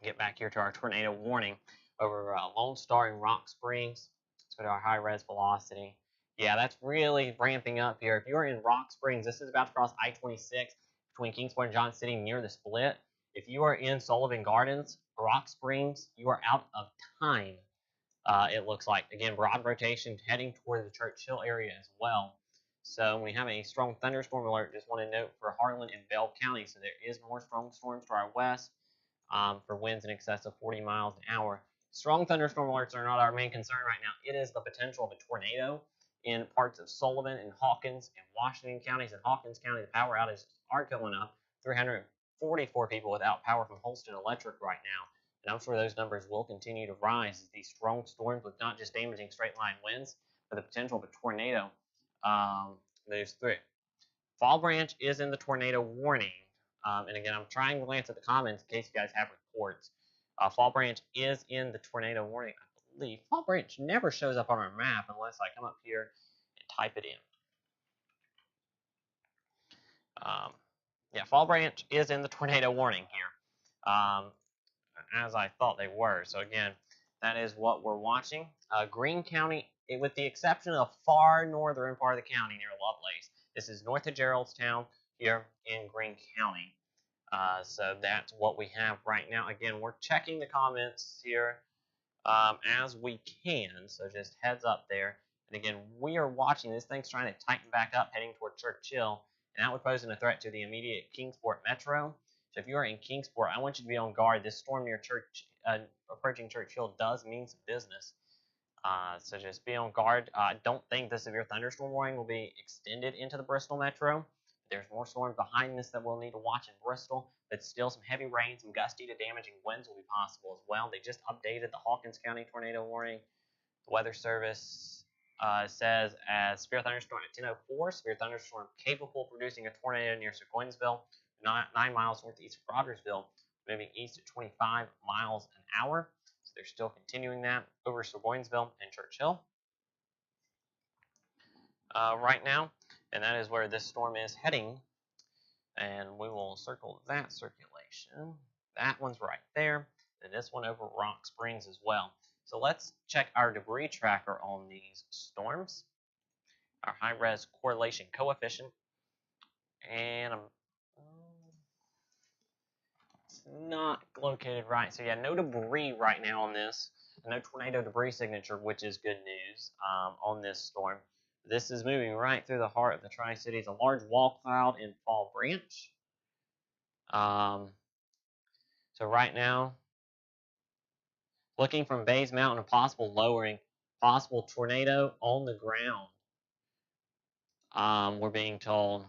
get back here to our tornado warning over Lone Star and Rock Springs. Let's go to our high-res velocity. Yeah, that's really ramping up here. If you're in Rock Springs, this is about to cross I-26 between Kingsport and Johnson City near the split. If you are in Sullivan Gardens, Rock Springs, you are out of time, it looks like. Again, broad rotation heading toward the Churchill area as well. So we have a strong thunderstorm alert. Just want to note for Harlan and Bell County. So there is more strong storms to our west for winds in excess of 40 miles an hour. Strong thunderstorm alerts are not our main concern right now. It is the potential of a tornado in parts of Sullivan and Hawkins and Washington counties. In Hawkins County, the power outages are going up. 344 people without power from Holston Electric right now. And I'm sure those numbers will continue to rise as these strong storms with not just damaging straight line winds, but the potential of a tornado moves through. Fall Branch is in the tornado warning. And again, I'm trying to glance at the comments in case you guys have reports. Fall Branch is in the tornado warning, I believe. Fall Branch never shows up on our map unless I come up here and type it in. Yeah, Fall Branch is in the tornado warning here, as I thought they were. So again, that is what we're watching. Greene County, with the exception of far northern part of the county near Lovelace, this is north of Geraldstown here in Greene County. So that's what we have right now. Again, we're checking the comments here as we can, so just heads up there. And again, we are watching. This thing's trying to tighten back up, heading toward Churchill, and that would pose a threat to the immediate Kingsport metro. So if you are in Kingsport, I want you to be on guard. This storm near approaching Churchill does mean some business. So just be on guard. I don't think the severe thunderstorm warning will be extended into the Bristol metro. There's more storms behind this that we'll need to watch in Bristol, but still some heavy rain, some gusty to damaging winds will be possible as well. They just updated the Hawkins County tornado warning. The Weather Service says as severe thunderstorm at 10:04, severe thunderstorm capable of producing a tornado near Sequoinsville. 9 miles northeast of Rogersville, moving east at 25 miles an hour. So they're still continuing that over Burgoynesville and Churchill right now, and that is where this storm is heading. And we will circle that circulation. That one's right there, and this one over Rock Springs as well. So let's check our debris tracker on these storms, our high-res correlation coefficient, and it's not located right. So yeah, no debris right now on this, no tornado debris signature, which is good news on this storm. This is moving right through the heart of the Tri-Cities, a large wall cloud in Fall Branch. So right now, looking from Bays Mountain, a possible lowering, possible tornado on the ground. We're being told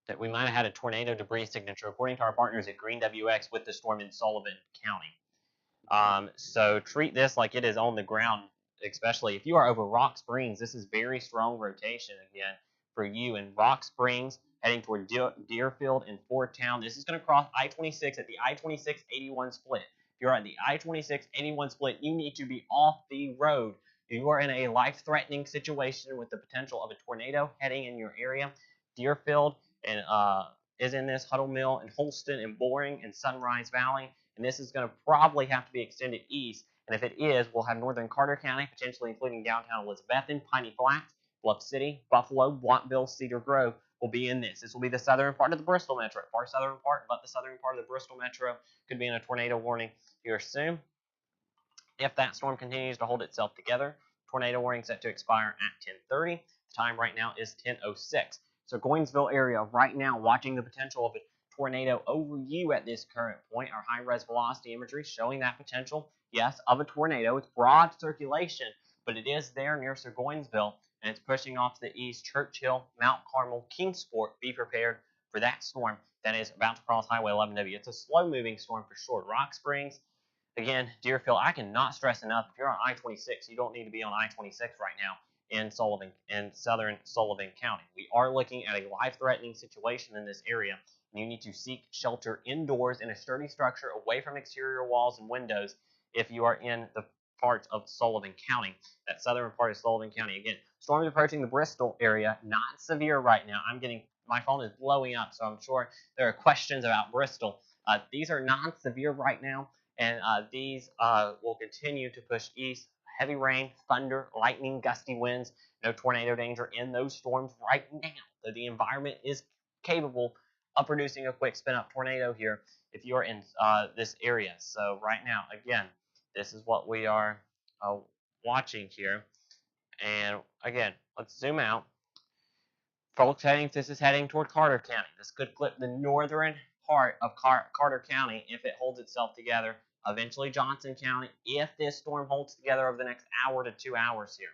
that we might have had a tornado debris signature, according to our partners at Green WX, with the storm in Sullivan County. So treat this like it is on the ground, especially if you are over Rock Springs. This is very strong rotation again for you in Rock Springs, heading toward Deerfield and Fordtown. This is going to cross I-26 at the I-26-81 split. If you're at the I-26-81 split, you need to be off the road. You are in a life-threatening situation with the potential of a tornado heading in your area. Deerfield and is in this, Huddle Mill and Holston and Boring and Sunrise Valley. And this is going to probably have to be extended east. And if it is, we'll have northern Carter County, potentially including downtown Elizabethton, Piney Flats, Bluff City, Buffalo, Watteville, Cedar Grove will be in this. This will be the southern part of the Bristol Metro, far southern part, but the southern part of the Bristol Metro could be in a tornado warning here soon. If that storm continues to hold itself together, tornado warning set to expire at 10:30. The time right now is 10:06. So Gainesville area right now watching the potential of a tornado over you at this current point. Our high-res velocity imagery showing that potential, yes, of a tornado. It's broad circulation, but it is there near Sir Gainesville, and it's pushing off to the east. Churchill, Mount Carmel, Kingsport, be prepared for that storm that is about to cross Highway 11W. It's a slow-moving storm for sure. Rock Springs, again, Deerfield, I cannot stress enough, if you're on I-26, you don't need to be on I-26 right now in southern Sullivan County. We are looking at a life-threatening situation in this area, and you need to seek shelter indoors in a sturdy structure away from exterior walls and windows if you are in the parts of Sullivan County, that southern part of Sullivan County. Again, storms approaching the Bristol area, not severe right now. My phone is blowing up, so I'm sure there are questions about Bristol. These are non-severe right now, and these will continue to push east. Heavy rain, thunder, lightning, gusty winds, no tornado danger in those storms right now. So the environment is capable of producing a quick spin-up tornado here if you are in this area. So right now, again, this is what we are watching here. And again, let's zoom out. Folks, this is heading toward Carter County. This could clip the northern part of Carter County if it holds itself together. Eventually Johnson County, if this storm holds together over the next hour to 2 hours here.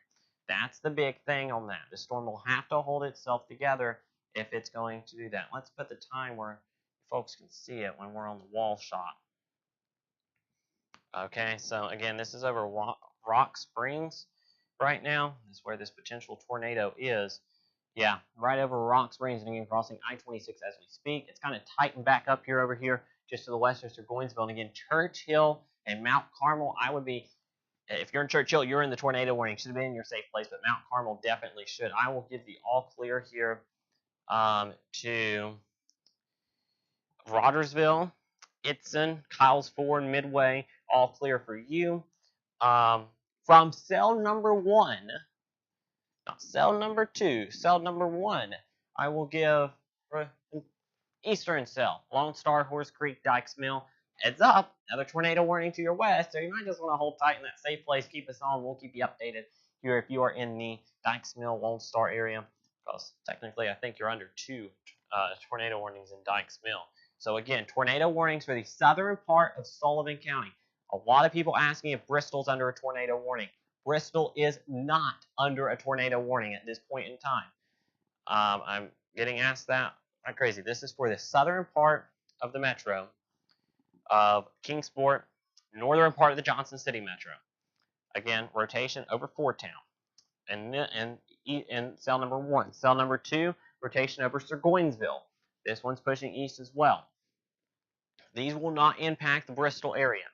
That's the big thing on that. The storm will have to hold itself together if it's going to do that. Let's put the time where folks can see it when we're on the wall shot. Okay, so again, this is over Rock Springs right now. This is where this potential tornado is. Yeah, right over Rock Springs and again crossing I-26 as we speak. It's kind of tightened back up here over here just to the west of Sir Gainesville. And again, Churchill and Mount Carmel, if you're in Churchill, you're in the tornado warning. Should have been in your safe place, but Mount Carmel definitely should. I will give the all clear here to Rogersville, Itson, Kyles Ford, Midway, all clear for you. From cell number 1, not cell number 2, cell number 1, I will give eastern cell, Lone Star, Horse Creek, Dykes Mill. Heads up, another tornado warning to your west, so you might just want to hold tight in that safe place. Keep us on. We'll keep you updated here if you are in the Dykes Mill, Lone Star area, because technically I think you're under 2 tornado warnings in Dykes Mill. So again, tornado warnings for the southern part of Sullivan County. A lot of people ask me if Bristol's under a tornado warning. Bristol is not under a tornado warning at this point in time. I'm getting asked that like crazy. This is for the southern part of the metro of Kingsport, northern part of the Johnson City metro. Again, rotation over Fordtown. And cell number 1. Cell number 2, rotation over Sir Gainesville. This one's pushing east as well. These will not impact the Bristol area,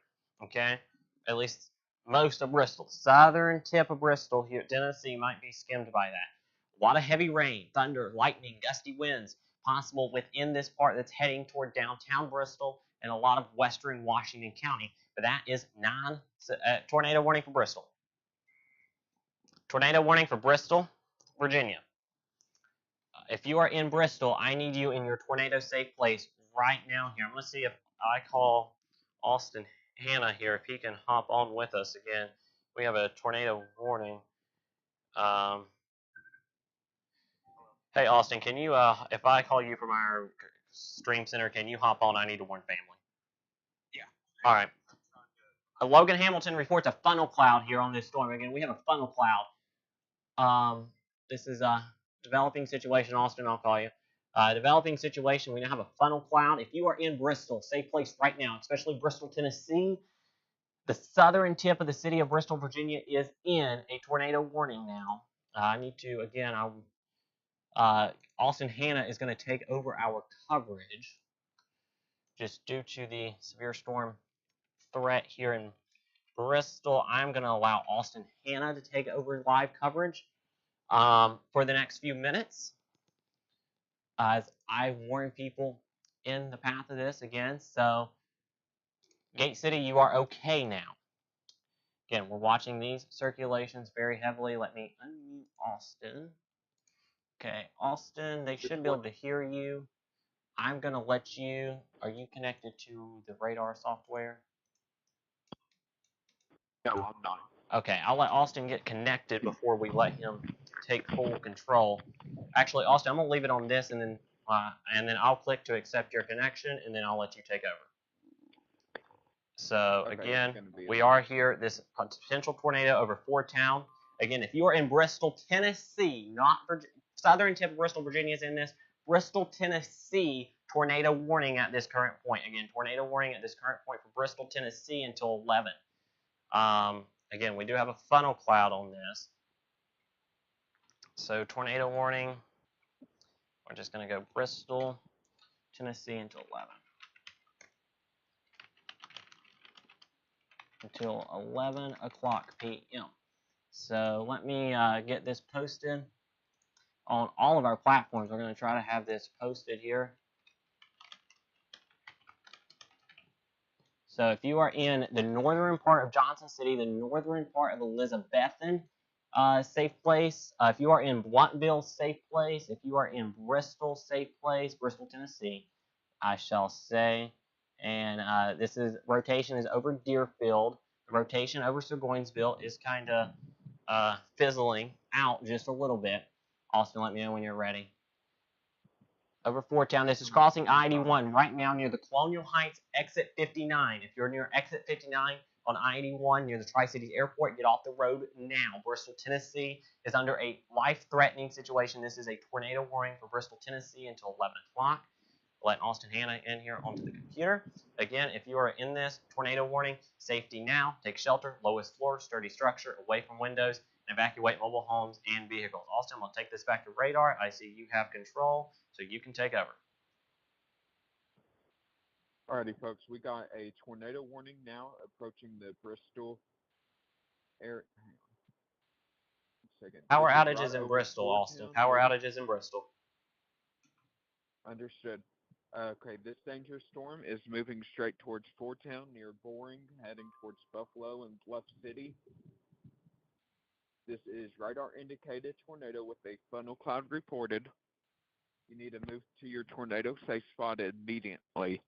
okay? At least most of Bristol. Southern tip of Bristol here, Tennessee, might be skimmed by that. A lot of heavy rain, thunder, lightning, gusty winds possible within this part that's heading toward downtown Bristol and a lot of western Washington County. But that is tornado warning for Bristol. Tornado warning for Bristol, Virginia. If you are in Bristol, I need you in your tornado safe place right now here. I'm going to see if I call Austin Hanna here, if he can hop on with us again. We have a tornado warning. Hey, Austin, can you, if I call you from our stream center, can you hop on? I need to warn family. Yeah. All right. Logan Hamilton reports a funnel cloud here on this storm. Again, we have a funnel cloud. This is a developing situation. Austin, I'll call you. Developing situation. We now have a funnel cloud. If you are in Bristol, safe place right now, especially Bristol, Tennessee. The southern tip of the city of Bristol, Virginia is in a tornado warning now. I need to, again, Austin Hanna is going to take over our coverage just due to the severe storm threat here in Bristol. I'm going to allow Austin Hanna to take over live coverage for the next few minutes as I warn people in the path of this again. So, Gate City, you are okay now. Again, we're watching these circulations very heavily. Let me unmute Austin. Okay, Austin, they should be able to hear you. I'm going to let you, are you connected to the radar software? No, I'm not. Okay, I'll let Austin get connected before we let him take full control. Actually, Austin, I'm going to leave it on this, and then I'll click to accept your connection, and then I'll let you take over. So, Okay, again, we are here, this potential tornado over Ford Town. Again, if you are in Bristol, Tennessee, not southern tip of Bristol, Virginia is in this. Bristol, Tennessee, tornado warning at this current point. Again, tornado warning at this current point for Bristol, Tennessee until 11. Again, we do have a funnel cloud on this. So tornado warning. We're just going to go Bristol, Tennessee until 11. Until 11 o'clock p.m. So let me get this posted on all of our platforms. We're going to try to have this posted here. So if you are in the northern part of Johnson City, the northern part of Elizabethton, safe place. If you are in Bluntville, safe place. If you are in Bristol, safe place. Bristol, Tennessee, I shall say. And this is rotation is over Deerfield. The rotation over Burgoynesville is kind of fizzling out just a little bit. Austin, let me know when you're ready. Over Fort Town, this is crossing I-81 right now near the Colonial Heights exit 59. If you're near exit 59 on I-81 near the Tri-Cities Airport, get off the road now. Bristol, Tennessee is under a life-threatening situation. This is a tornado warning for Bristol, Tennessee until 11 o'clock. Let Austin Hanna in here onto the computer. Again, if you are in this tornado warning, safety now. Take shelter, lowest floor, sturdy structure, away from windows, and evacuate mobile homes and vehicles. Austin, I'm going to take this back to radar. I see you have control, so you can take over. Alrighty, folks, we got a tornado warning now approaching the Bristol area. Hang on. 1 second. Power This is outages right in over Bristol, Fort Austin. Town. Power outages in Bristol. Understood. Okay, this dangerous storm is moving straight towards Fort Town near Boring, heading towards Buffalo and Bluff City. This is radar indicated tornado with a funnel cloud reported. You need to move to your tornado safe spot immediately.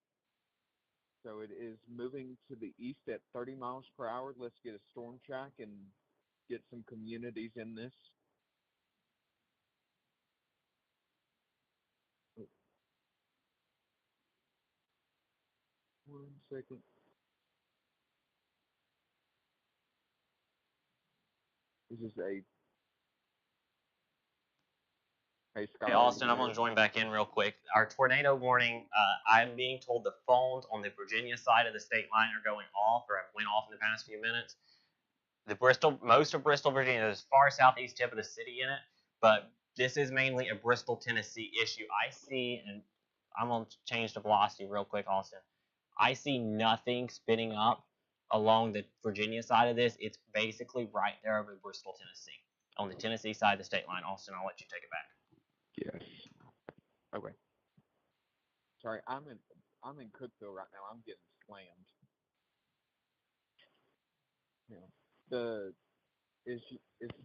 So it is moving to the east at 30 miles per hour. Let's get a storm track and get some communities in this. Oh. 1 second. This is a... Hey, Scott. Hey, Austin, I'm going to join back in real quick. Our tornado warning, I'm being told the phones on the Virginia side of the state line are going off, or have went off in the past few minutes. Most of Bristol, Virginia, is far southeast tip of the city in it, but this is mainly a Bristol, Tennessee issue. I see I'm gonna change the velocity real quick, Austin. I see nothing spinning up along the Virginia side of this. It's basically right there over Bristol, Tennessee, on the Tennessee side of the state line. Austin, I'll let you take it back. Yes. Okay. Sorry, I'm in Cookville right now. I'm getting slammed. Yeah. Is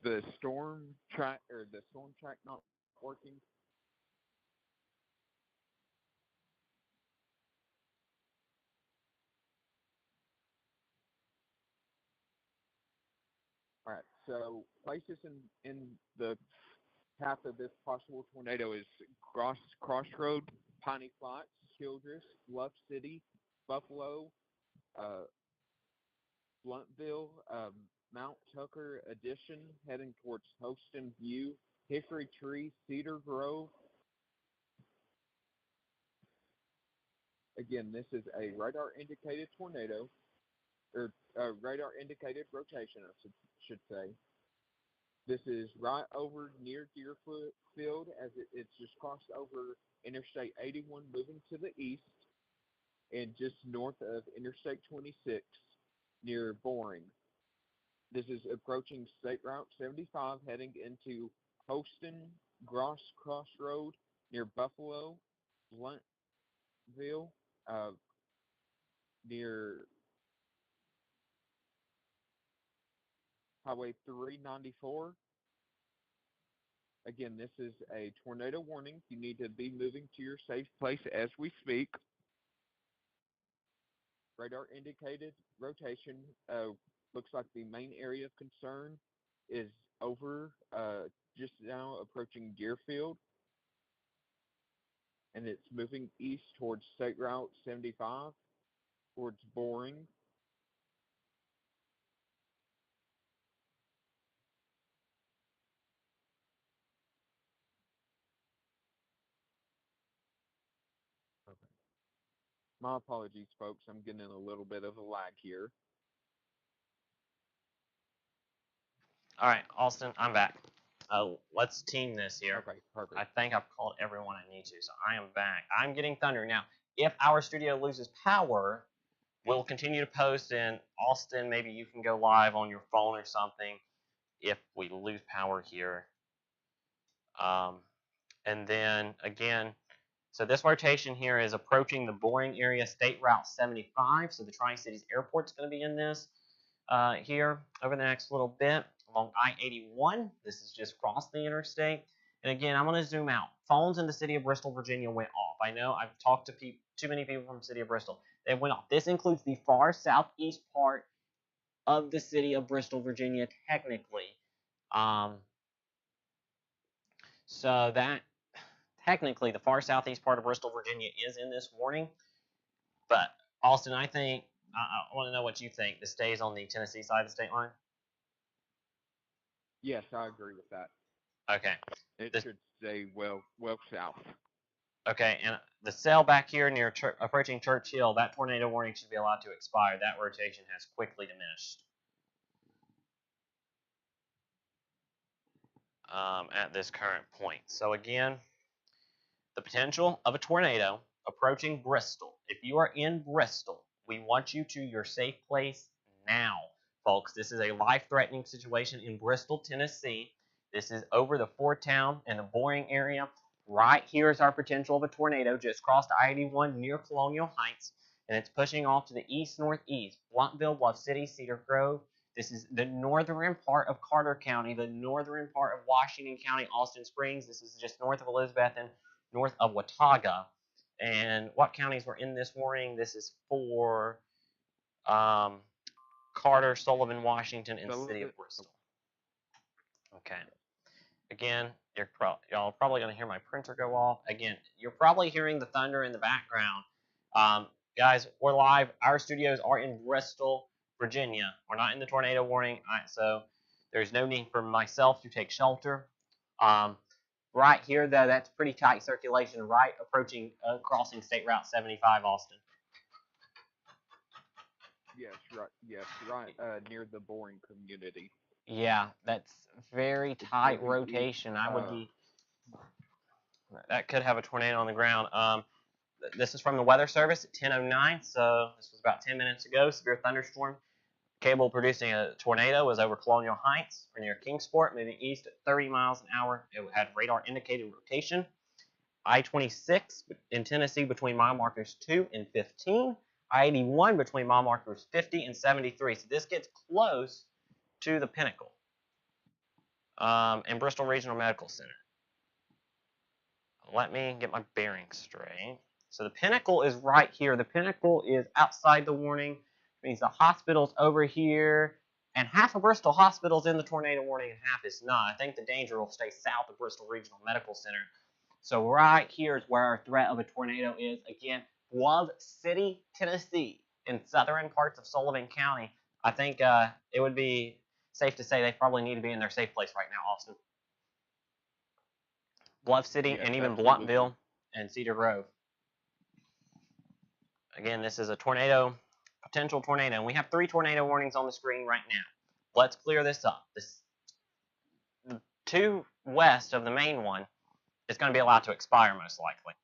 the storm track not working? All right. So places in the path of this possible tornado is Crossroad, Piney Flats, Childress, Bluff City, Buffalo, Bluntville, Mount Tucker Addition, heading towards Holston View, Hickory Tree, Cedar Grove. Again, this is a radar indicated tornado, or radar indicated rotation, I should say. This is right over near Deerfield, as it's just crossed over Interstate 81 moving to the east, and just north of Interstate 26 near Boring. This is approaching State Route 75 heading into Holston, Crossroad near Buffalo, Bluntville, near Highway 394. Again, this is a tornado warning. You need to be moving to your safe place as we speak. Radar indicated rotation. Looks like the main area of concern is over, just now approaching Deerfield. And it's moving east towards State Route 75, towards Boring. My apologies, folks. I'm getting a little bit of a lag here. All right, Austin, I'm back. Let's team this here. Okay, perfect. I think I've called everyone I need to, so I am back. I'm getting thunder. Now, if our studio loses power, we'll continue to post, and Austin, maybe you can go live on your phone or something if we lose power here. And then, again, so this rotation here is approaching the Boring area, State Route 75, so the Tri-Cities Airport's going to be in this here over the next little bit. Along I-81, this is just crossed the interstate. And again, I'm going to zoom out. Phones in the city of Bristol, Virginia went off. I know I've talked to too many people from the city of Bristol. They went off. This includes the far southeast part of the city of Bristol, Virginia, technically. So that, technically, the far southeast part of Bristol, Virginia is in this warning. But, Austin, I think, I want to know what you think. This stays on the Tennessee side of the state line? Yes, I agree with that. Okay. It should stay well south. Okay, and the cell back here near approaching Church Hill, that tornado warning should be allowed to expire. That rotation has quickly diminished at this current point. So again, the potential of a tornado approaching Bristol. If you are in Bristol, we want you to your safe place now, folks. This is a life-threatening situation in Bristol, Tennessee. This is over the Fort Town and the Boring area. Right here is our potential of a tornado. Just crossed I-81 near Colonial Heights, and it's pushing off to the east-northeast. Bluntville, Bluff City, Cedar Grove. This is the northern part of Carter County, the northern part of Washington County, Austin Springs. This is just north of Elizabethton, north of Watauga. And what counties were in this warning? This is for Carter, Sullivan, Washington, and the city of Bristol. Okay. Again, y'all are probably going to hear my printer go off. Again, you're probably hearing the thunder in the background. Guys, we're live. Our studios are in Bristol, Virginia. We're not in the tornado warning, so there's no need for myself to take shelter. Right here, though, that's pretty tight circulation, right approaching, crossing State Route 75, Austin. Yes, right near the Boring community. Yeah, that's very tight rotation. I would be. That could have a tornado on the ground. This is from the Weather Service at 10:09, so this was about 10 minutes ago. Severe thunderstorm cable producing a tornado was over Colonial Heights or near Kingsport, moving east at 30 miles an hour. It had radar indicated rotation. I-26 in Tennessee between mile markers 2 and 15. I-81 between mile markers 50 and 73. So this gets close to the Pinnacle and Bristol Regional Medical Center. Let me get my bearings straight. So the Pinnacle is right here. The Pinnacle is outside the warning. It means the hospital's over here. And half of Bristol Hospital's in the tornado warning and half is not. I think the danger will stay south of Bristol Regional Medical Center. So right here is where our threat of a tornado is. Again, Love City, Tennessee, in southern parts of Sullivan County. I think it would be safe to say they probably need to be in their safe place right now, Austin. Bluff City, Yes, and even absolutely. Blumpville and Cedar Grove. Again, this is a tornado, potential tornado. And we have 3 tornado warnings on the screen right now. Let's clear this up. The 2 west of the main one is going to be allowed to expire most likely.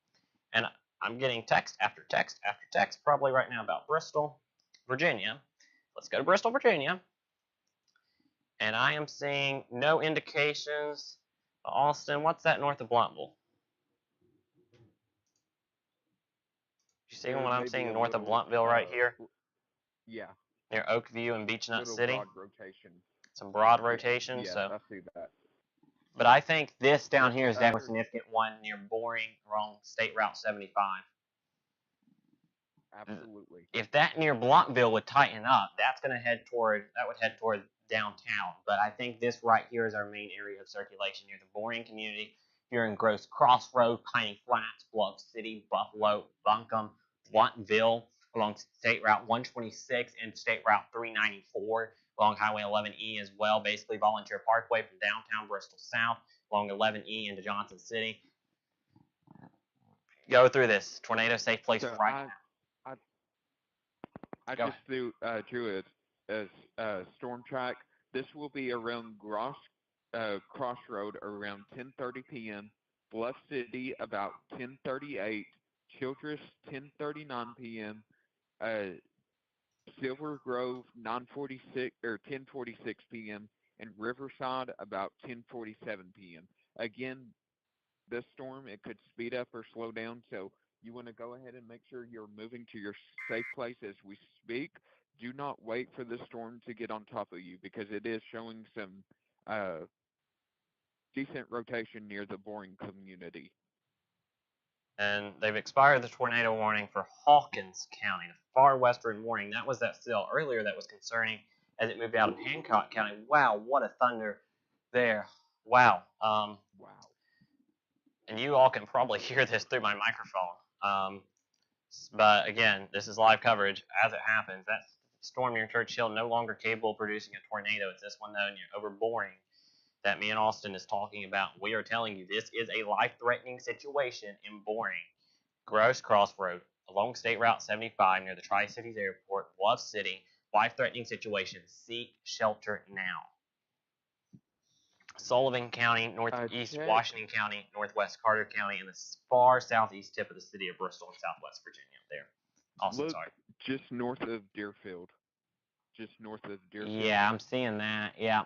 And I'm getting text after text after text probably right now about Bristol, Virginia. Let's go to Bristol, Virginia. And I am seeing no indications. Austin, what's that north of Blumpville? You see There what I'm may be seeing a north of little, Blumpville right here? Yeah, Near Oakview and Beechnut little City? broad rotation. Some broad rotation. Yes, So, I see that. but I think this down This here is definitely a other- significant one near Boring along State Route 75. Absolutely. If that near Blumpville would tighten up, that would head toward downtown. But I think this right here is our main area of circulation near the Boring community. Here in Gross Crossroad, Piney Flats, Bluff City, Buffalo, Buncombe, Bluntville, along State Route 126 and State Route 394, along Highway 11E as well, basically Volunteer Parkway from downtown Bristol south, along 11E into Johnson City. Go through this. Tornado safe place So right now. I Go just drew a storm track. This will be around Crossroad around 10:30 p.m. Bluff City about 10:38. Childress 10:39 p.m. Silver Grove 9:46 or 10:46 p.m. and Riverside about 10:47 p.m. Again, this storm, it could speed up or slow down, so you want to go ahead and make sure you're moving to your safe place as we speak. Do not wait for the storm to get on top of you because it is showing some decent rotation near the Boring community. And they've expired the tornado warning for Hawkins County, the far western warning. That was that cell earlier that was concerning as it moved out of Hancock County. Wow, what a thunder there. Wow. Wow. And you all can probably hear this through my microphone. But again, this is live coverage as it happens. That storm near Churchill no longer capable of producing a tornado. It's this one though near over Boring that me and Austin is talking about. We are telling you this is a life-threatening situation in Boring, Gross Crossroad, along State Route 75 near the Tri-Cities Airport, Bluff City. Life-threatening situation. Seek shelter now. Sullivan County, northeast check. Washington County, northwest Carter County, and the far southeast tip of the city of Bristol in southwest Virginia. There. Austin, Look, sorry. just north of Deerfield. Just north of Deerfield. Yeah, I'm seeing that. Yeah.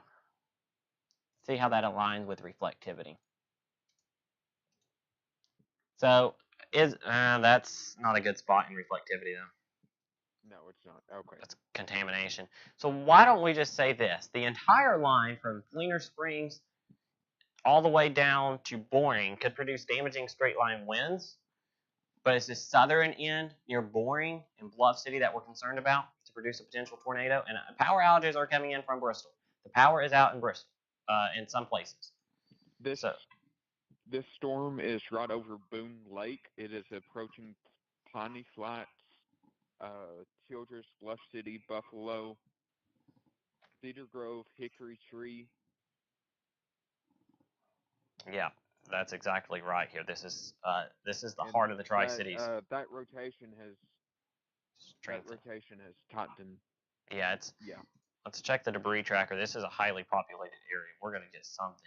See how that aligns with reflectivity. So that's not a good spot in reflectivity though. No, it's not. Okay. That's contamination. So why don't we just say this? The entire line from Fleener Springs all the way down to Boring could produce damaging straight line winds, but it's the southern end near Boring and Bluff City that we're concerned about to produce a potential tornado. And power outages are coming in from Bristol. The power is out in Bristol in some places. This storm is right over Boone Lake. It is approaching Piney Flats, Childress, Bluff City, Buffalo, Cedar Grove, Hickory Tree. Yeah, that's exactly right here. This is the And heart of the Tri-Cities. That rotation has tightened. Yeah, let's check the debris tracker. This is a highly populated area. We're gonna get something.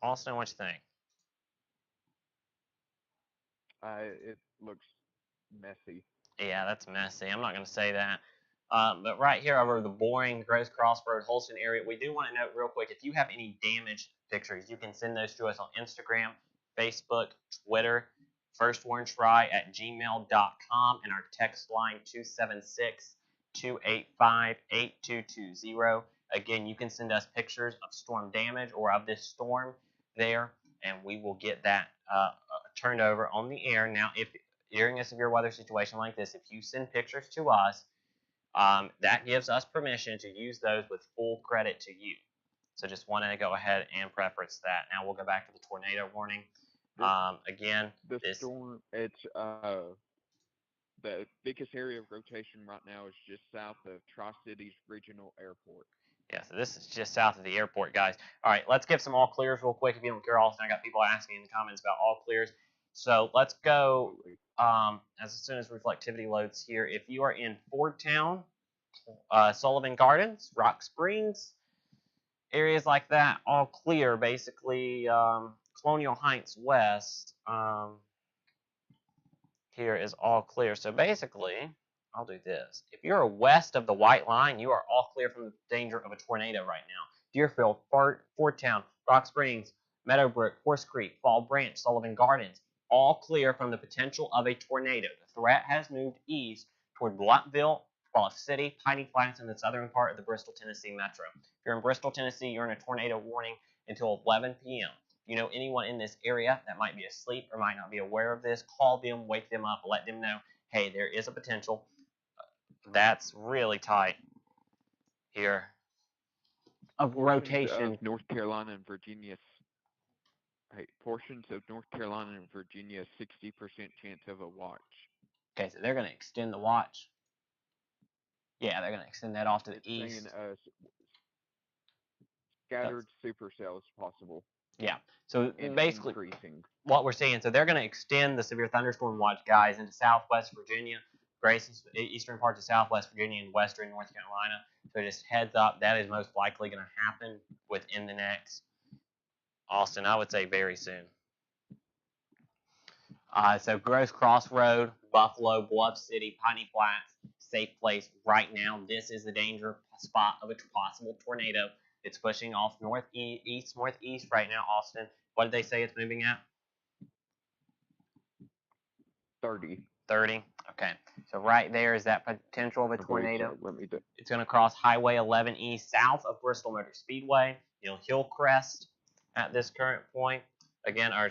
Austin, what you think? It looks messy. Yeah, that's messy. I'm not going to say that. But right here over the Boring, Gross Crossroad, Holston area, we do want to note real quick, if you have any damaged pictures, you can send those to us on Instagram, Facebook, Twitter, firstwarntry@gmail.com, and our text line 276-285-8220. Again, you can send us pictures of storm damage or of this storm there, and we will get that turned over on the air. Now, if during a severe weather situation like this, if you send pictures to us, that gives us permission to use those with full credit to you. So just wanted to go ahead and preference that. Now we'll go back to the tornado warning. Again, The storm, it's the biggest area of rotation right now is just south of Tri-Cities Regional Airport. Yeah, so this is just south of the airport, guys. All right, let's give some all clears real quick if you don't care, Austin. I got people asking in the comments about all clears. So let's go as soon as reflectivity loads here. If you are in Fordtown, Sullivan Gardens, Rock Springs, areas like that, all clear. Basically, Colonial Heights West here is all clear. So basically, I'll do this. If you're west of the white line, you are all clear from the danger of a tornado right now. Deerfield, Fordtown, Rock Springs, Meadowbrook, Horse Creek, Fall Branch, Sullivan Gardens, all clear from the potential of a tornado. The threat has moved east toward Bluffville, Bluff City, Piney Flats, and the southern part of the Bristol, Tennessee metro. If you're in Bristol, Tennessee, you're in a tornado warning until 11 p.m. If you know anyone in this area that might be asleep or might not be aware of this, call them, wake them up, let them know, hey, there is a potential. That's really tight here of rotation. Of North Carolina and Virginia. Portions of North Carolina and Virginia, 60% chance of a watch. Okay, so they're going to extend the watch. Yeah, they're going to extend that off to the east. Saying, scattered supercells possible. Yeah, so and basically increasing. What we're seeing, so they're going to extend the severe thunderstorm watch, guys, into southwest Virginia, eastern parts of southwest Virginia, and western North Carolina. So just heads up, that is most likely going to happen within the next, Austin, I would say very soon. So Gross Crossroad, Buffalo, Bluff City, Piney Flats, safe place right now. This is the danger spot of a possible tornado. It's pushing off northeast right now, Austin. What did they say it's moving at? 30. 30. Okay. So right there is that potential of a tornado. Let me do. It's going to cross Highway 11 east south of Bristol Motor Speedway. Hillcrest at this current point. Again, our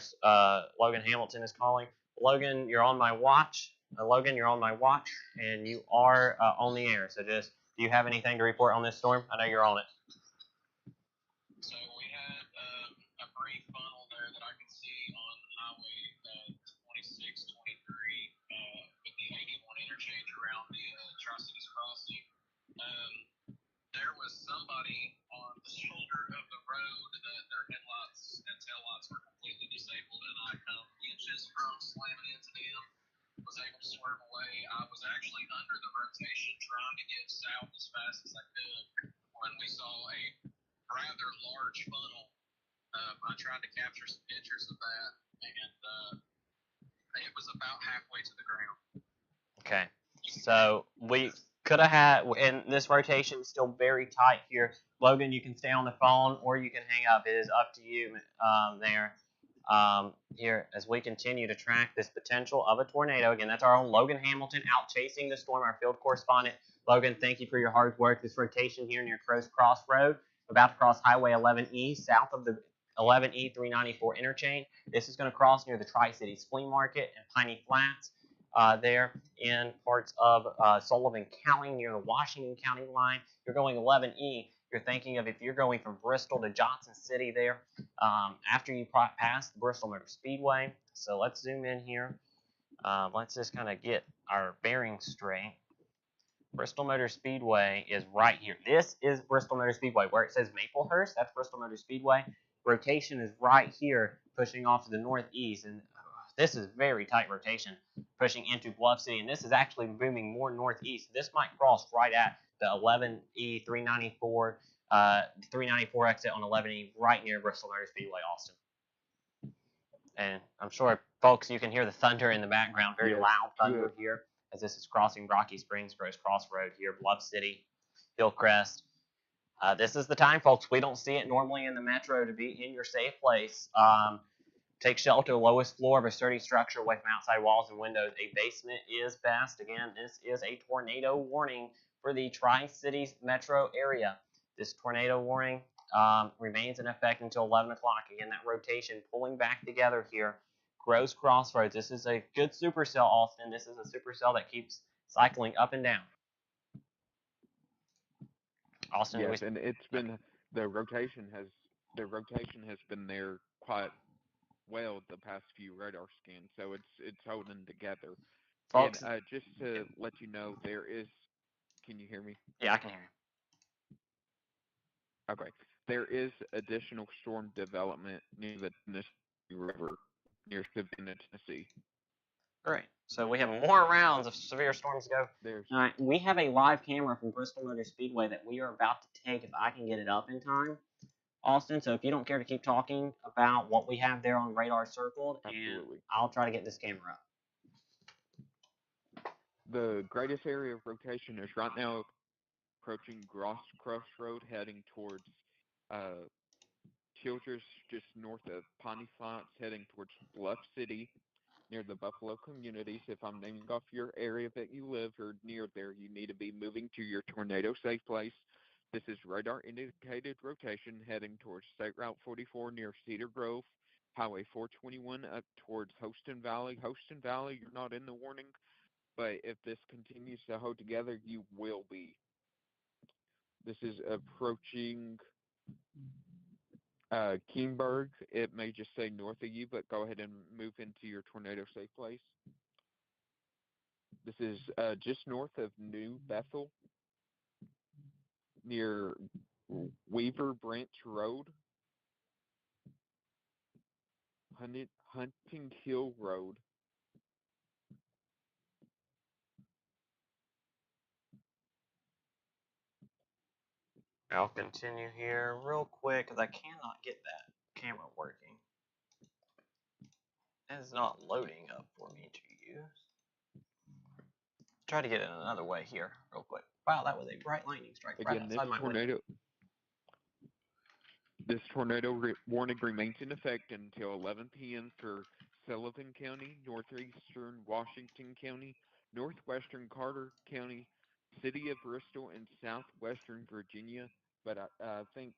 Logan Hamilton is calling. Logan, you're on my watch. Logan, you're on my watch, and you are on the air. So just, do you have anything to report on this storm? I know you're on it. So we had a brief funnel there that I could see on Highway 26, 23 with the 81 interchange around the Tri-Cities crossing. There was somebody on the shoulder of the road. Their headlights and taillights were completely disabled, and I come inches from slamming into them. Was able to swerve away. I was actually under the rotation trying to get south as fast as I could when we saw a rather large funnel. I tried to capture some pictures of that, and it was about halfway to the ground. Okay, so we could have had, and this rotation is still very tight here. Logan, you can stay on the phone or you can hang up. It is up to you there. Here, as we continue to track this potential of a tornado. Again, that's our own Logan Hamilton out chasing the storm, our field correspondent. Logan, thank you for your hard work. This rotation here near Gross Crossroad, about to cross Highway 11E, south of the 11E 394 interchange. This is going to cross near the Tri-Cities Flea Market and Piney Flats. There in parts of Sullivan County near the Washington County line. You're going 11E. You're thinking of if you're going from Bristol to Johnson City there after you pass the Bristol Motor Speedway. So let's zoom in here. Let's just kind of get our bearings straight. Bristol Motor Speedway is right here. This is Bristol Motor Speedway. Where it says Maplehurst, that's Bristol Motor Speedway. Rotation is right here, pushing off to the northeast. And this is very tight rotation, pushing into Bluff City. And this is actually moving more northeast. This might cross right at the 11E 394, 394 exit on 11E, right near Bristol Motor Speedway, Austin. And I'm sure, folks, you can hear the thunder in the background, very Yes, loud thunder good. here, as this is crossing Rocky Springs Gross Crossroad here, Bluff City, Hillcrest. This is the time, folks. We don't see it normally in the metro to be in your safe place. Take shelter, lowest floor of a sturdy structure away from outside walls and windows. A basement is best. Again, this is a tornado warning for the Tri-Cities metro area. This tornado warning remains in effect until 11 o'clock. Again, that rotation pulling back together here. Gross Crossroads. This is a good supercell, Austin. This is a supercell that keeps cycling up and down. Austin, Yes, and it's been the rotation has been there quite well the past few radar scans, so it's holding together. folks. And just to let you know, there is. Can you hear me? Yeah, I can hear you. Okay. There is additional storm development near the Tennessee River, near Savannah, Tennessee. Great. So we have more rounds of severe storms to go. There's All right, we have a live camera from Bristol Motor Speedway that we are about to take if I can get it up in time, Austin. So if you don't care to keep talking about what we have there on radar circled, and Absolutely. I'll try to get this camera up. The greatest area of rotation is right now approaching Gross Crossroad, heading towards Childress, just north of Piney Flats, heading towards Bluff City, near the Buffalo communities. If I'm naming off your area that you live or near there, you need to be moving to your tornado safe place. This is radar indicated rotation heading towards State Route 44 near Cedar Grove, Highway 421 up towards Houston Valley. Houston Valley, you're not in the warning, but if this continues to hold together, you will be. This is approaching Keenberg. It may just say north of you, but go ahead and move into your tornado safe place. This is just north of New Bethel, near Weaver Branch Road, Hunting Hill Road. I'll continue here real quick because I cannot get that camera working. It's not loading up for me to use. Try to get it another way here real quick. Wow, that was a bright lightning strike right Again, outside my window. This tornado warning remains in effect until 11 p.m. for Sullivan County, northeastern Washington County, northwestern Carter County, city of Bristol, and southwestern Virginia. But I think,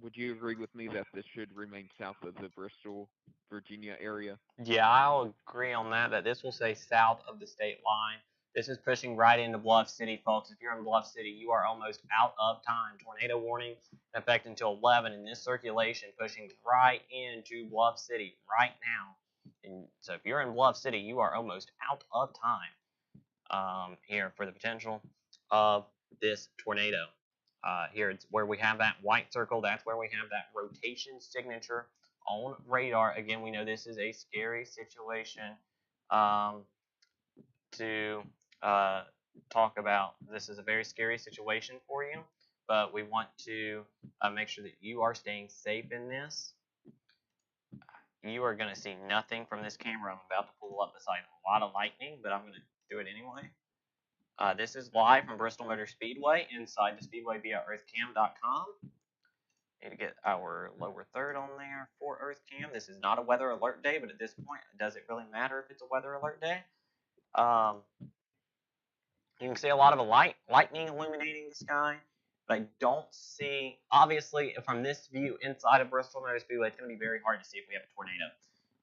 would you agree with me that this should remain south of the Bristol, Virginia area? Yeah, I'll agree on that, that this will say south of the state line. This is pushing right into Bluff City, folks. If you're in Bluff City, you are almost out of time. Tornado warning in effect until 11, and this circulation pushing right into Bluff City right now. And so if you're in Bluff City, you are almost out of time here for the potential of this tornado. Here it's where we have that white circle. That's where we have that rotation signature on radar. Again, we know this is a scary situation to talk about. This is a very scary situation for you, but we want to make sure that you are staying safe in this. You are going to see nothing from this camera. I'm about to pull up beside a lot of lightning, but I'm going to do it anyway. This is live from Bristol Motor Speedway inside the Speedway via earthcam.com. Need to get our lower third on there for EarthCam. This is not a weather alert day, but at this point, does it really matter if it's a weather alert day? You can see a lot of lightning illuminating the sky, but I don't see, obviously, from this view inside of Bristol Motor Speedway, it's going to be very hard to see if we have a tornado.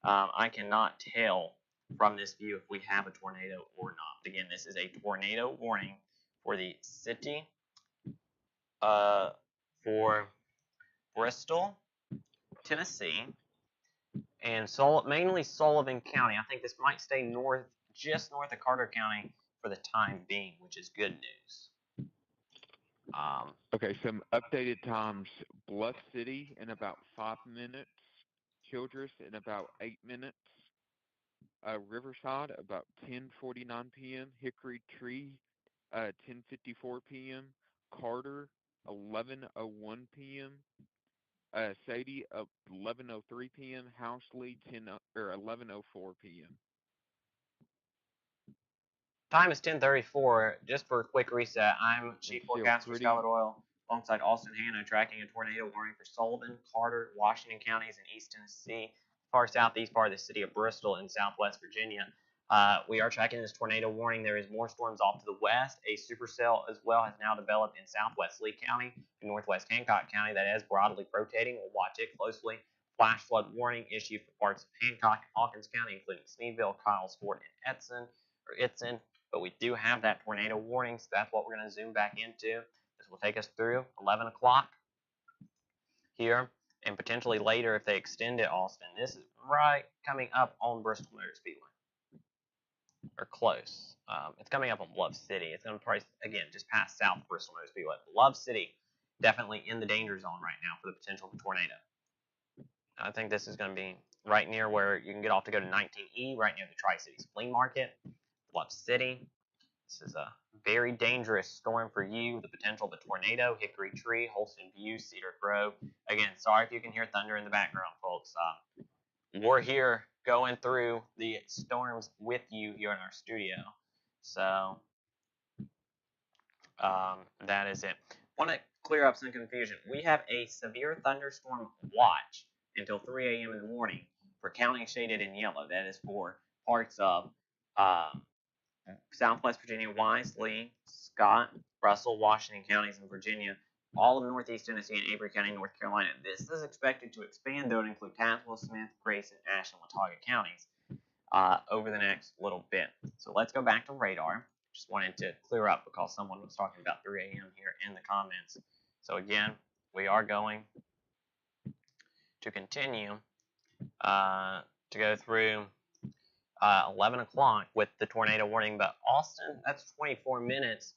I cannot tell from this view if we have a tornado or not. Again, this is a tornado warning for the city, for Bristol, Tennessee, and mainly Sullivan County. I think this might stay north, just north of Carter County for the time being, which is good news. Okay, some updated times. Bluff City in about 5 minutes. Childress in about 8 minutes. Riverside about 10:49 p.m. Hickory Tree 10:54 p.m. Carter 11:01 p.m. Sadie, 11:03 p.m. Housley, 11:04 p.m. Time is 10:34. Just for a quick reset, I'm Chief And still Forecaster pretty. Skylar Oil alongside Austin Hanna tracking a tornado warning for Sullivan, Carter, Washington counties, and East Tennessee, far southeast part of the city of Bristol in southwest Virginia. We are tracking this tornado warning. There is more storms off to the west. A supercell as well has now developed in southwest Lee County and northwest Hancock County that is broadly rotating. We'll watch it closely. Flash flood warning issued for parts of Hancock and Hawkins County, including Smeeville, Kyles Ford, and Itsen. But we do have that tornado warning, so that's what we're going to zoom back into. This will take us through 11 o'clock here, and potentially later if they extend it, Austin. This is right coming up on Bristol Motor Speedway, or close. It's coming up on Bluff City. It's going to probably, again, just past South Bristol Motor Speedway. Bluff City, definitely in the danger zone right now for the potential of a tornado. I think this is going to be right near where you can get off to go to 19E, right near the Tri-Cities Flea Market. Bluff City. This is a very dangerous storm for you. The potential of a tornado, Hickory Tree, Holston View, Cedar Grove. Again, sorry if you can hear thunder in the background, folks. We're here going through the storms with you here in our studio. So that is it. Want to clear up some confusion. We have a severe thunderstorm watch until 3 a.m. in the morning for counties shaded in yellow. That is for parts of Southwest Virginia, Wise, Lee, Scott, Russell, Washington counties in Virginia, all of Northeast Tennessee and Avery County, North Carolina. This is expected to expand, though, to include Tazewell, Smith, Grayson, Ashland, Watauga counties over the next little bit. So let's go back to radar. Just wanted to clear up because someone was talking about 3 a.m. here in the comments. So again, we are going to continue to go through 11 o'clock with the tornado warning, but Austin, that's 24 minutes.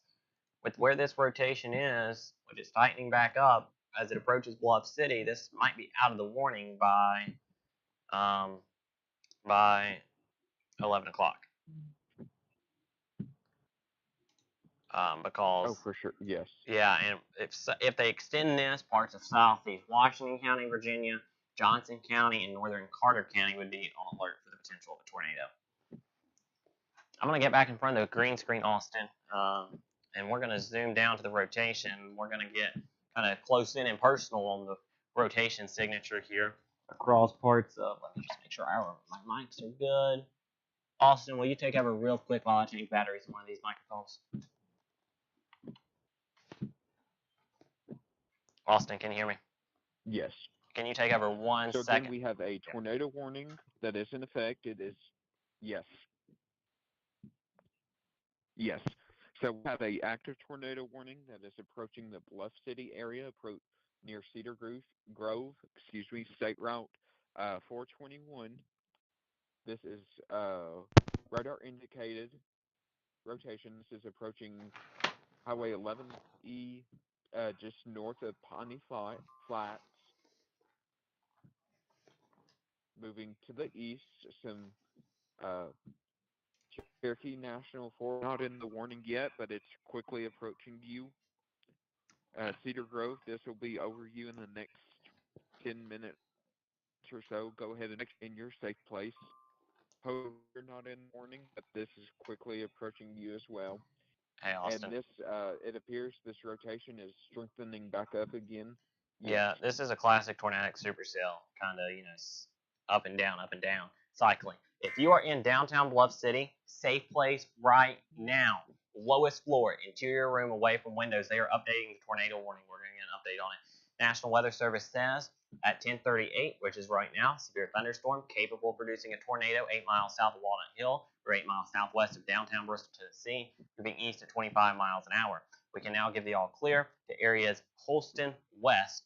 With where this rotation is, which is tightening back up as it approaches Bluff City, this might be out of the warning by 11 o'clock. Because Oh, for sure. Yes. yeah, and if they extend this, parts of Southeast Washington County, Virginia, Johnson County, and Northern Carter County would be on alert for the potential of a tornado. I'm going to get back in front of the green screen, Austin, and we're going to zoom down to the rotation. We're going to get kind of close in and personal on the rotation signature here across parts of, let me just make sure my mics are good. Austin, will you take over real quick while I change batteries in one of these microphones? Austin, can you hear me? Yes. Can you take over 1 So second? again, we have a tornado warning that is in effect. It is, yes. Yes. So we have a active tornado warning that is approaching the Bluff City area, near Cedar Grove, State Route 421. This is radar indicated rotation. This is approaching Highway 11E, just north of Pawnee Flats. Moving to the east, some Cherokee National Forest, not in the warning yet, but it's quickly approaching you. Cedar Grove, this will be over you in the next 10 minutes or so. Go ahead and in your safe place. Hope you're not in the warning, but this is quickly approaching you as well. Hey, Austin. And this, it appears this rotation is strengthening back up again. Yeah, this is a classic tornadic supercell, kind of, up and down, cycling. If you are in downtown Bluff City, safe place right now. Lowest floor, interior room away from windows. They are updating the tornado warning. We're going to get an update on it. National Weather Service says at 10:38, which is right now, severe thunderstorm capable of producing a tornado 8 miles south of Walnut Hill or 8 miles southwest of downtown Bristol, Tennessee, moving east at 25 miles an hour. We can now give the all clear to areas Holston west,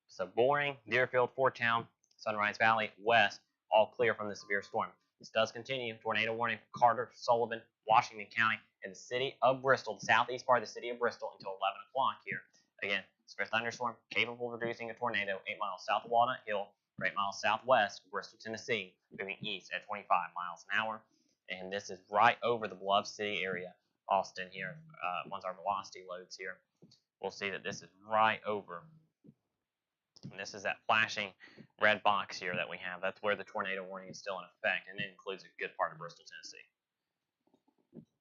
so Boring, Deerfield, Fort Town, Sunrise Valley west, all clear from the severe storm. This does continue. Tornado warning for Carter, Sullivan, Washington County, and the city of Bristol, the southeast part of the city of Bristol, until 11 o'clock here. Again, severe thunderstorm capable of producing a tornado 8 miles south of Walnut Hill or 8 miles southwest of Bristol, Tennessee, moving east at 25 miles an hour. And this is right over the Bluff City area, Austin here. Once our velocity loads here, we'll see that this is right over And this is that flashing red box here that we have. That's where the tornado warning is still in effect, and it includes a good part of Bristol, Tennessee.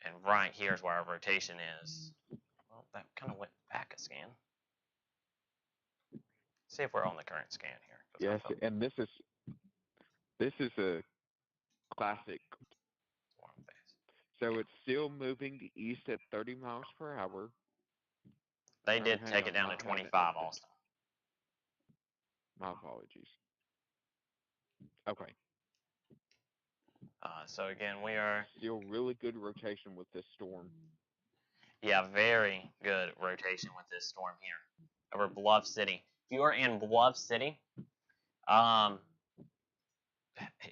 And right here is where our rotation is. Well, that kind of went back a scan. See if we're on the current scan here. Yes, and this is a classic. So it's still moving east at 30 miles per hour. They Oh, did hang take on, it down not to having 25, it. Austin. My apologies. Okay. So again, we are Still really good rotation with this storm. yeah, very good rotation with this storm here over Bluff City. If you are in Bluff City,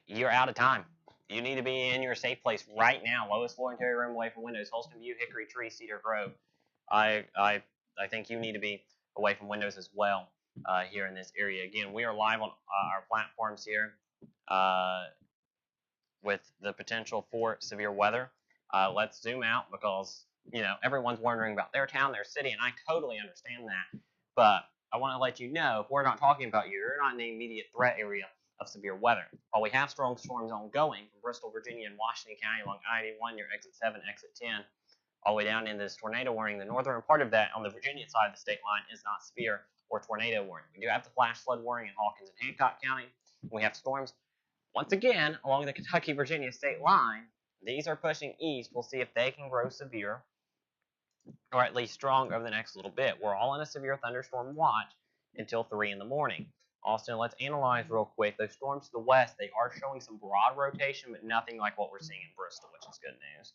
you're out of time. You need to be in your safe place right now. Lowest floor interior room away from windows. Holston View, Hickory Tree, Cedar Grove. I think you need to be away from windows as well here in this area. Again, we are live on our platforms here with the potential for severe weather. Let's zoom out because everyone's wondering about their town, their city, and I totally understand that. But I want to let you know, if we're not talking about you, you're not in the immediate threat area of severe weather. While we have strong storms ongoing from Bristol, Virginia, and Washington County along I-81 near exit 7, exit 10, all the way down into this tornado warning, the northern part of that on the Virginia side of the state line is not severe or tornado warning. We do have the flash flood warning in Hawkins and Hancock County. We have storms once again along the Kentucky-Virginia state line. These are pushing east. We'll see if they can grow severe or at least strong over the next little bit. We're all in a severe thunderstorm watch until 3 in the morning. Austin, let's analyze real quick. Those storms to the west, they are showing some broad rotation, but nothing like what we're seeing in Bristol, which is good news.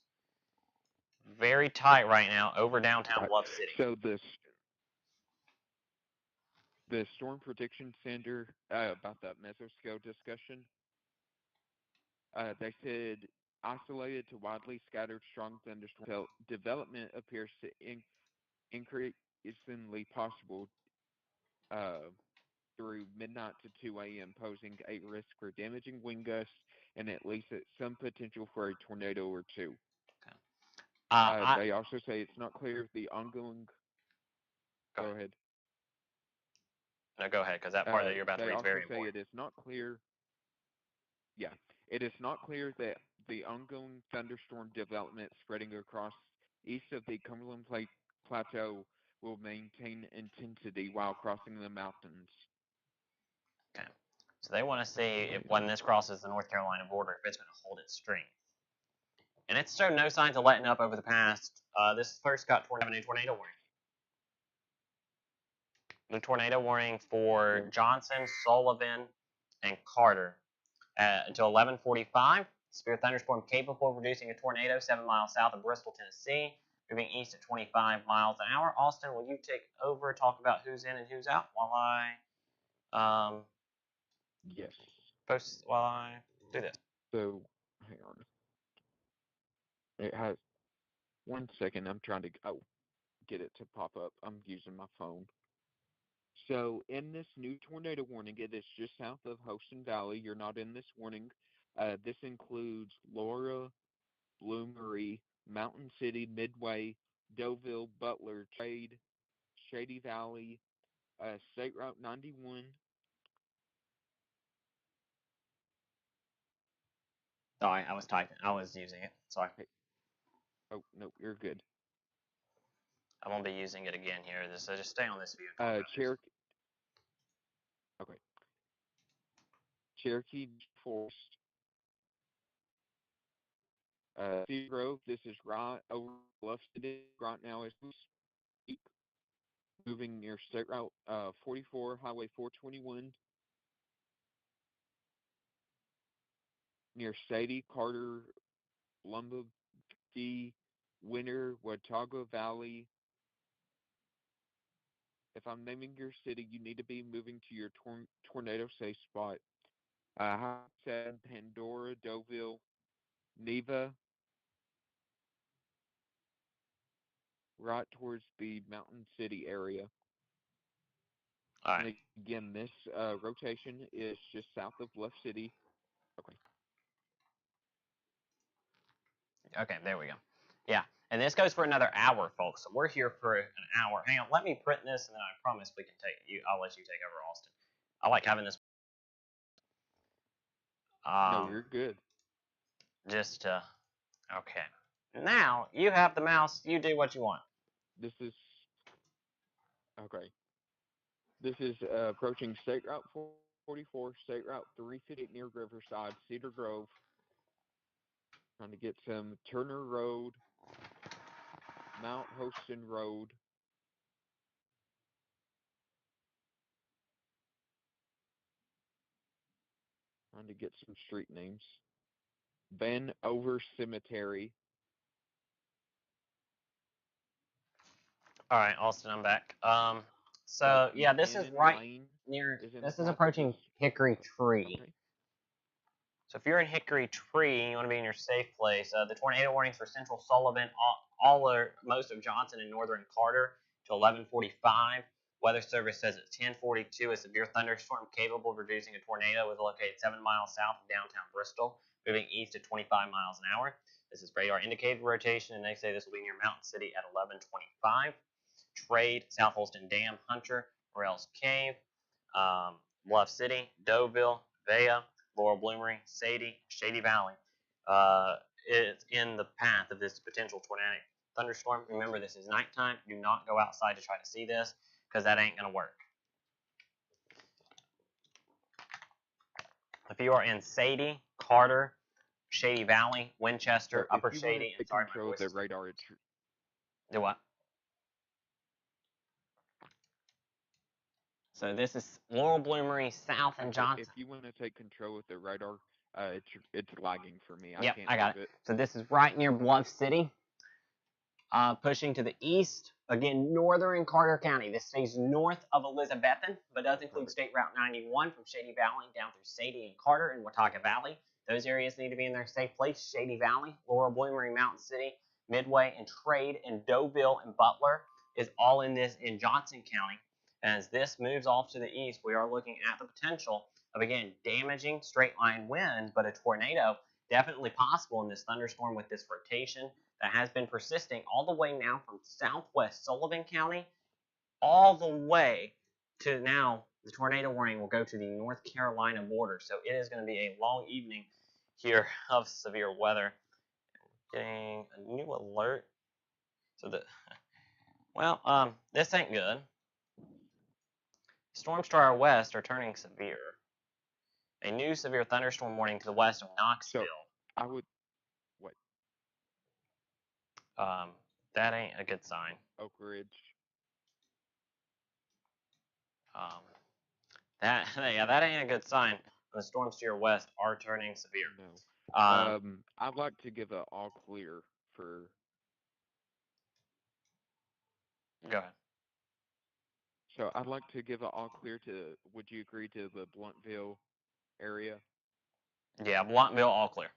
Very tight right now over downtown Bluff City. So the Storm Prediction Center about that mesoscale discussion, they said isolated to widely scattered strong thunderstorm development appears to increasingly possible through midnight to 2 a.m., posing a risk for damaging wind gusts and at least some potential for a tornado or two. Okay. They also say it's not clear if the ongoing. Go ahead. No, go ahead, because that part that you're about to read is very important. They also say it is not clear. Yeah, it is not clear that the ongoing thunderstorm development spreading across east of the Cumberland Plateau will maintain intensity while crossing the mountains. Okay. So they want to see if when this crosses the North Carolina border, if it's going to hold its strength. And it's shown no signs of letting up over the past. This first got a new tornado warning. New tornado warning for Johnson, Sullivan, and Carter until 11:45. Severe thunderstorm capable of producing a tornado 7 miles south of Bristol, Tennessee, moving east at 25 miles an hour. Austin, will you take over, talk about who's in and who's out while I Yes. while I do this? So, hang on. It has 1 second. I'm trying to get it to pop up. I'm using my phone. So, in this new tornado warning, it is just south of Holston Valley. You're not in this warning. This includes Laura, Blue Marie, Mountain City, Midway, Deauville, Butler, Trade, Shady Valley, State Route 91. Sorry, I was typing. I was using it. Sorry. Oh, no, you're good. I won't be using it again here. So just stay on this view. Cherokee. Okay. Cherokee Forest. Grove. This is right over Bluff City right now as we speak. Moving near State Route 44, Highway 421. Near Sadie, Carter, Lumbee, Winter, Watauga Valley. If I'm naming your city, you need to be moving to your tornado safe spot. Pandora, Deauville, Neva, right towards the Mountain City area. All right. And again, this rotation is just south of Bluff City. Okay. Okay, there we go. Yeah, and this goes for another hour, folks. So we're here for an hour. Hang on, let me print this, and then I promise we can take you. I'll let you take over, Austin. I like having this. No, you're good. Just okay. Now you have the mouse. You do what you want. This is okay. This is approaching State Route 44, State Route 358 near Riverside, Cedar Grove. Trying to get some Turner Road, Mount Hostin Road. Trying to get some street names. Van Over Cemetery. All right, Austin, I'm back. So yeah, this is Buchanan right Lane near. is in This the is path of approaching this. Hickory Tree. Okay. So if you're in Hickory Tree, and you want to be in your safe place. The tornado warnings for Central Sullivan, most of Johnson and Northern Carter to 11:45. Weather Service says at 10:42 a severe thunderstorm capable of producing a tornado is located 7 miles south of downtown Bristol, moving east at 25 miles an hour. This is radar indicated rotation, and they say this will be near Mountain City at 11:25. Trade, South Holston Dam, Hunter, Morels Cave, Bluff City, Deauville, Vea, Laurel Bloomery, Sadie, Shady Valley is in the path of this potential tornadic thunderstorm. Remember, this is nighttime. Do not go outside to try to see this because that ain't going to work. If you are in Sadie, Carter, Shady Valley, Winchester, So Upper if you want Shady, to and sorry, my control voice the is radar, do what? So this is Laurel Bloomery, South, and Johnson. if you want to take control of the radar, it's lagging for me. Yep, I can't I got move it. So this is right near Bluff City. Pushing to the east, again, northern Carter County. This stays north of Elizabethton, but does include Perfect. State Route 91 from Shady Valley down through Sadie and Carter and Watauga Valley. Those areas need to be in their safe place. Shady Valley, Laurel Bloomery, Mountain City, Midway, and Trade, and Deauville and Butler is all in Johnson County. As this moves off to the east, we are looking at the potential of, again, damaging straight line winds, but a tornado definitely possible in this thunderstorm with this rotation that has been persisting all the way now from southwest Sullivan County all the way to now the tornado warning will go to the North Carolina border. So it is going to be a long evening here of severe weather. Getting a new alert. So this ain't good. Storms to our west are turning severe. A new severe thunderstorm warning to the west of Knoxville. So I would what? That ain't a good sign. Oak Ridge. That ain't a good sign. The storms to your west are turning severe. No. I'd like to give an all clear for. Go ahead. So I'd like to give an all clear to. Would you agree to the Bluntville area? Yeah, Bluntville, all clear.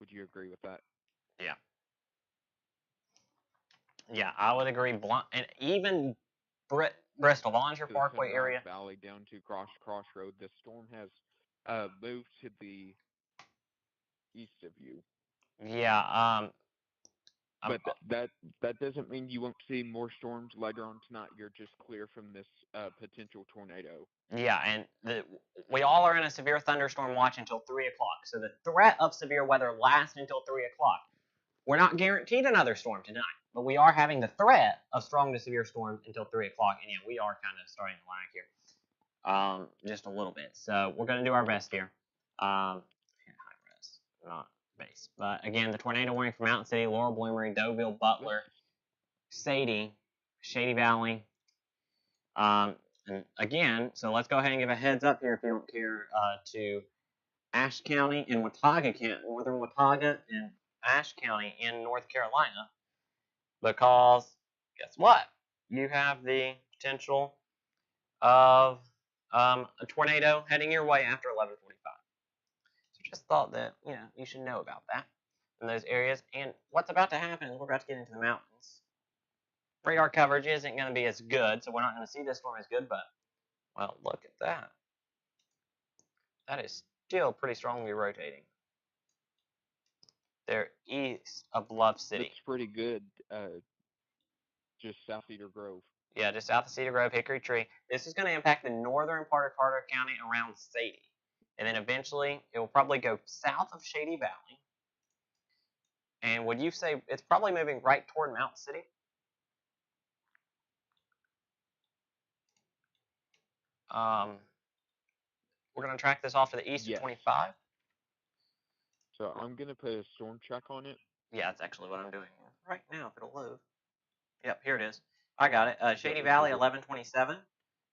Would you agree with that? Yeah. Yeah, I would agree. And even Bristol, Volunteer To the Parkway Sunrise area. Valley down to Crossroad. The storm has moved to the east of you. Yeah. But that doesn't mean you won't see more storms later on tonight. You're just clear from this potential tornado. Yeah, and we all are in a severe thunderstorm watch until 3 o'clock. So the threat of severe weather lasts until 3 o'clock. We're not guaranteed another storm tonight, but we are having the threat of strong to severe storms until 3 o'clock. And yeah, we are kind of starting to lag here, just a little bit. So we're going to do our best here. High res, not base. But again, the tornado warning for Mountain City, Laurel Bloomery, Deauville, Butler, Sadie, Shady Valley. And again, so let's go ahead and give a heads up here if you don't care to Ashe County and Watauga County, northern Watauga and Ashe County in North Carolina, because guess what? You have the potential of a tornado heading your way after 11:45. So just thought that you should know about that in those areas. And what's about to happen is we're about to get into the mountains. Radar coverage isn't going to be as good, so we're not going to see this storm as good. But well, look at that. That is still pretty strongly rotating. They're east of Bluff City. It's pretty good, just south of Cedar Grove. Yeah, just south of Cedar Grove, Hickory Tree. This is going to impact the northern part of Carter County around Sadie. And then eventually, it will probably go south of Shady Valley. And would you say it's probably moving right toward Mountain City? We're going to track this off to the east Yes. of 25. So I'm gonna put a storm check on it. Yeah, that's actually what I'm doing right now, if it'll load. Yep, here it is. I got it. Shady it's Valley, good. 1127.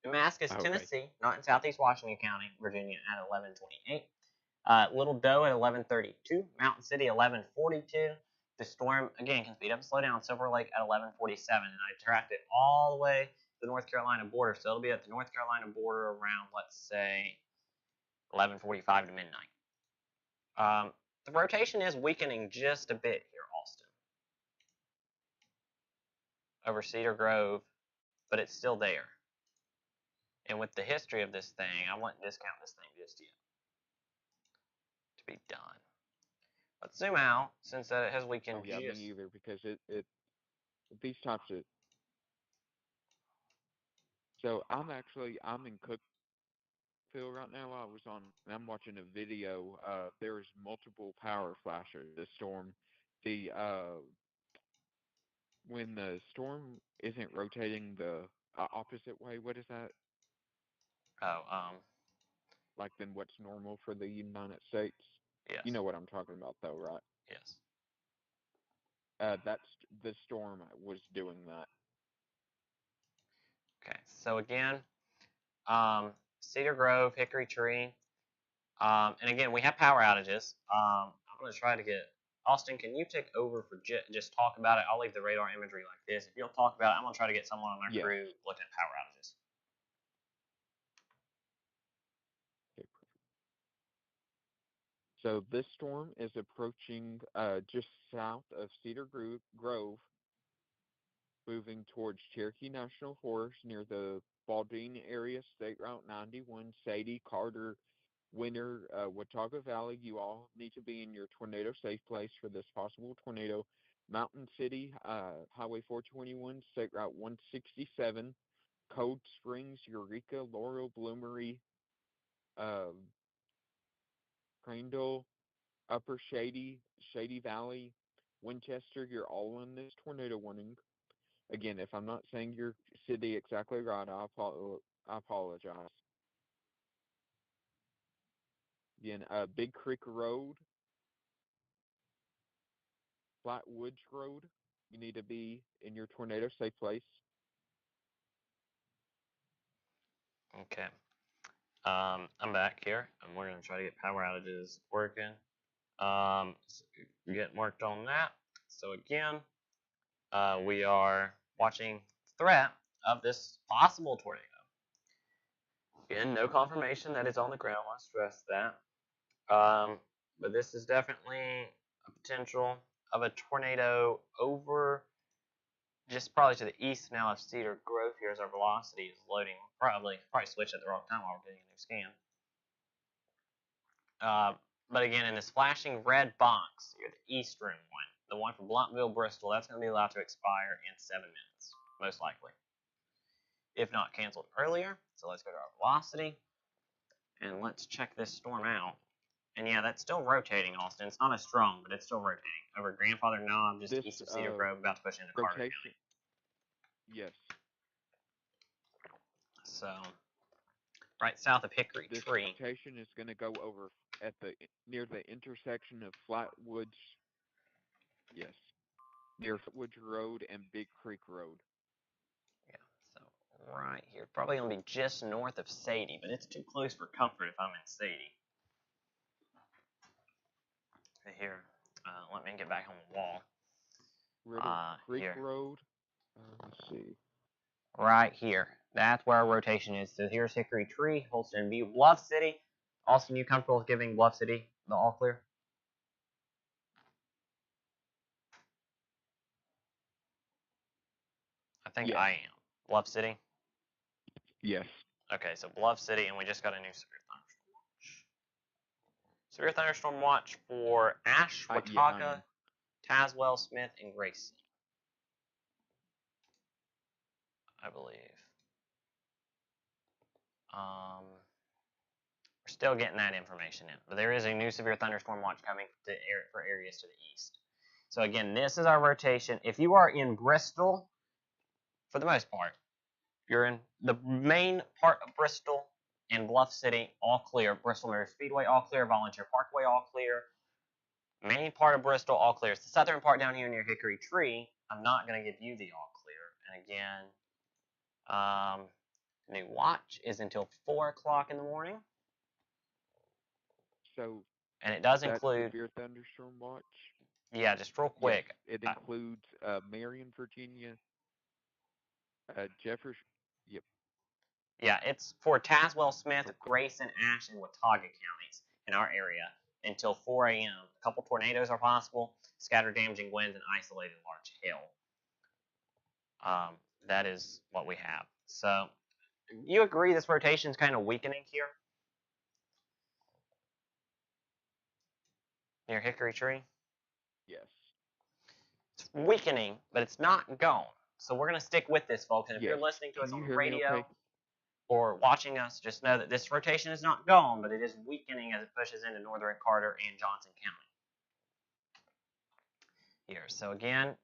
Damascus, Okay. Tennessee, not in southeast Washington County, Virginia, at 1128. Little Doe at 1132. Mountain City, 1142. The storm, again, can speed up and slow down. Silver Lake at 1147. And I tracked it all the way to the North Carolina border. So it'll be at the North Carolina border around, let's say, 11:45 to midnight. The rotation is weakening just a bit here, Austin, over Cedar Grove, but it's still there. And with the history of this thing, I wouldn't discount this thing just yet to be done. Let's zoom out, since it has weakened Oh, yeah, just. me either, because it these types of. So I'm in Cookville right now. And I'm watching a video. There's multiple power flashes. The storm, the when the storm isn't rotating the opposite way. What is that? Oh, Like than what's normal for the United States? yes. You know what I'm talking about, though, right? Yes. That's the storm was doing that. Okay, so again, Cedar Grove, Hickory Tree, and again, we have power outages. I'm going to try to get Austin. Can you take over for just talk about it? I'll leave the radar imagery like this. If you'll talk about it, I'm going to try to get someone on our Yes. crew looking at power outages. Okay, perfect. So this storm is approaching just south of Cedar Grove, moving towards Cherokee National Forest near the Baldwin area, State Route 91, Sadie, Carter, Winter, Watauga Valley. You all need to be in your tornado safe place for this possible tornado. Mountain City, Highway 421, State Route 167, Cold Springs, Eureka, Laurel, Bloomery, Crandall, Upper Shady, Shady Valley, Winchester. You're all in this tornado warning. Again, if I'm not saying your city exactly right, I apologize. Again, Big Creek Road, Flat Woods Road. You need to be in your tornado safe place. Okay. I'm back here, and we're going to try to get power outages working. So get worked on that. So again, we are watching the threat of this possible tornado. Again, no confirmation that it's on the ground. I want to stress that. But this is definitely a potential of a tornado over just probably to the east now of Cedar Grove here as our velocity is loading. Probably switched at the wrong time while we're getting a new scan. But again, in this flashing red box, you're the eastern one, the one for Bluntville, Bristol, that's going to be allowed to expire in 7 minutes, most likely, if not canceled earlier. So let's go to our velocity, and let's check this storm out. And yeah, that's still rotating, Austin. It's not as strong, but it's still rotating over Grandfather Knob, just east of Cedar Grove, about to push into Carter County. Yes. So, right south of Hickory This Tree. rotation is going to go over at near the intersection of Flatwoods. Yes. Near Flatwoods Road and Big Creek Road. Yeah, so right here. Probably going to be just north of Sadie, but it's too close for comfort if I'm in Sadie. Right here. Let me get back on the wall. Creek here. Road. Let's see. Right here. That's where our rotation is. So here's Hickory Tree, Holston View, Bluff City. Austin, you comfortable with giving Bluff City the all clear? I think Yes. I am. Bluff City? Yes. Okay, so Bluff City, and we just got a new severe thunderstorm watch. Severe thunderstorm watch for Ash, Watauga, Tazewell, Smith, and Grayson. I believe. We're still getting that information in, but there is a new severe thunderstorm watch coming for areas to the east. So again, this is our rotation. If you are in Bristol, for the most part, you're in the main part of Bristol and Bluff City, all clear. Bristol Motor Speedway, all clear. Volunteer Parkway, all clear. Main part of Bristol, all clear. It's the southern part down here near Hickory Tree. I'm not going to give you the all clear. And again, new watch is until 4 o'clock in the morning. So And it does that include, severe thunderstorm watch. yeah, just real quick. Yes, it includes Marion, Virginia, Jefferson. Yep. Yeah, it's for Tazewell, Smith, Grayson, Ashe, and Watauga counties in our area until 4 a.m. A couple tornadoes are possible, scattered damaging winds, and isolated large hail. That is what we have. So, you agree this rotation is kind of weakening here? Near Hickory Tree? Yes. It's weakening, but it's not gone. So we're going to stick with this, folks. And if Yes. you're listening to Can us you on the hear me radio okay? or watching us, just know that this rotation is not gone, but it is weakening as it pushes into northern Carter and Johnson County. Here. So again,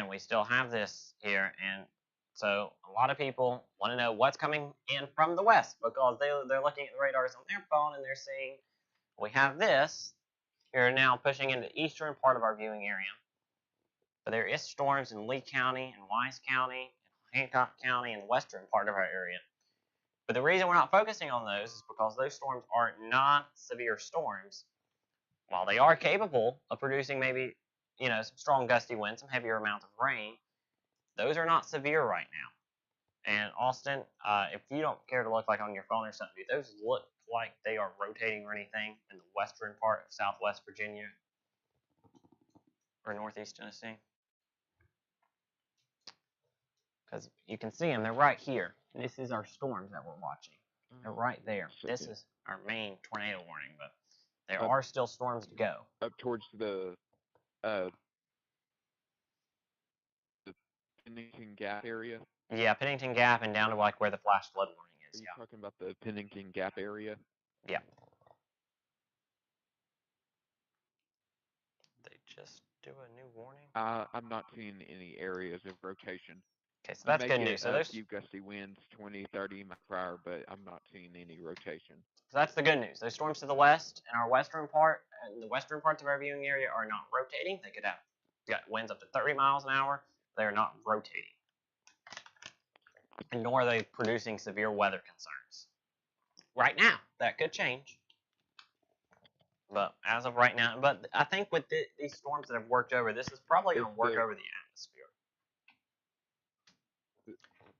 we still have this here, and so a lot of people want to know what's coming in from the west because they're looking at the radars on their phone and they're seeing we have this here now pushing into the eastern part of our viewing area. But there is storms in Lee County and Wise County and Hancock County and the western part of our area. But the reason we're not focusing on those is because those storms are not severe storms. While they are capable of producing maybe, some strong gusty winds, some heavier amounts of rain, those are not severe right now. And Austin, if you don't care to look like on your phone or something, do those look like they are rotating or anything in the western part of Southwest Virginia or Northeast Tennessee? Because you can see them, they're right here. This is our storms that we're watching. They're right there. This is our main tornado warning, but there are still storms to go. Up towards the Pennington Gap area. Yeah, Pennington Gap and down to like where the flash flood warning is. Are you talking about the Pennington Gap area? Yeah. They just do a new warning. I'm not seeing any areas of rotation. Okay, so that's good news. So there's there's a few gusty winds, 20, 30 miles per hour, but I'm not seeing any rotation. So that's the good news. Those storms to the west and our western part, and the western parts of our viewing area are not rotating. They could have got winds up to 30 miles an hour. They are not rotating. And nor are they producing severe weather concerns. Right now, that could change. But as of right now, but I think with these storms that have worked over, this is probably going to work over the atmosphere.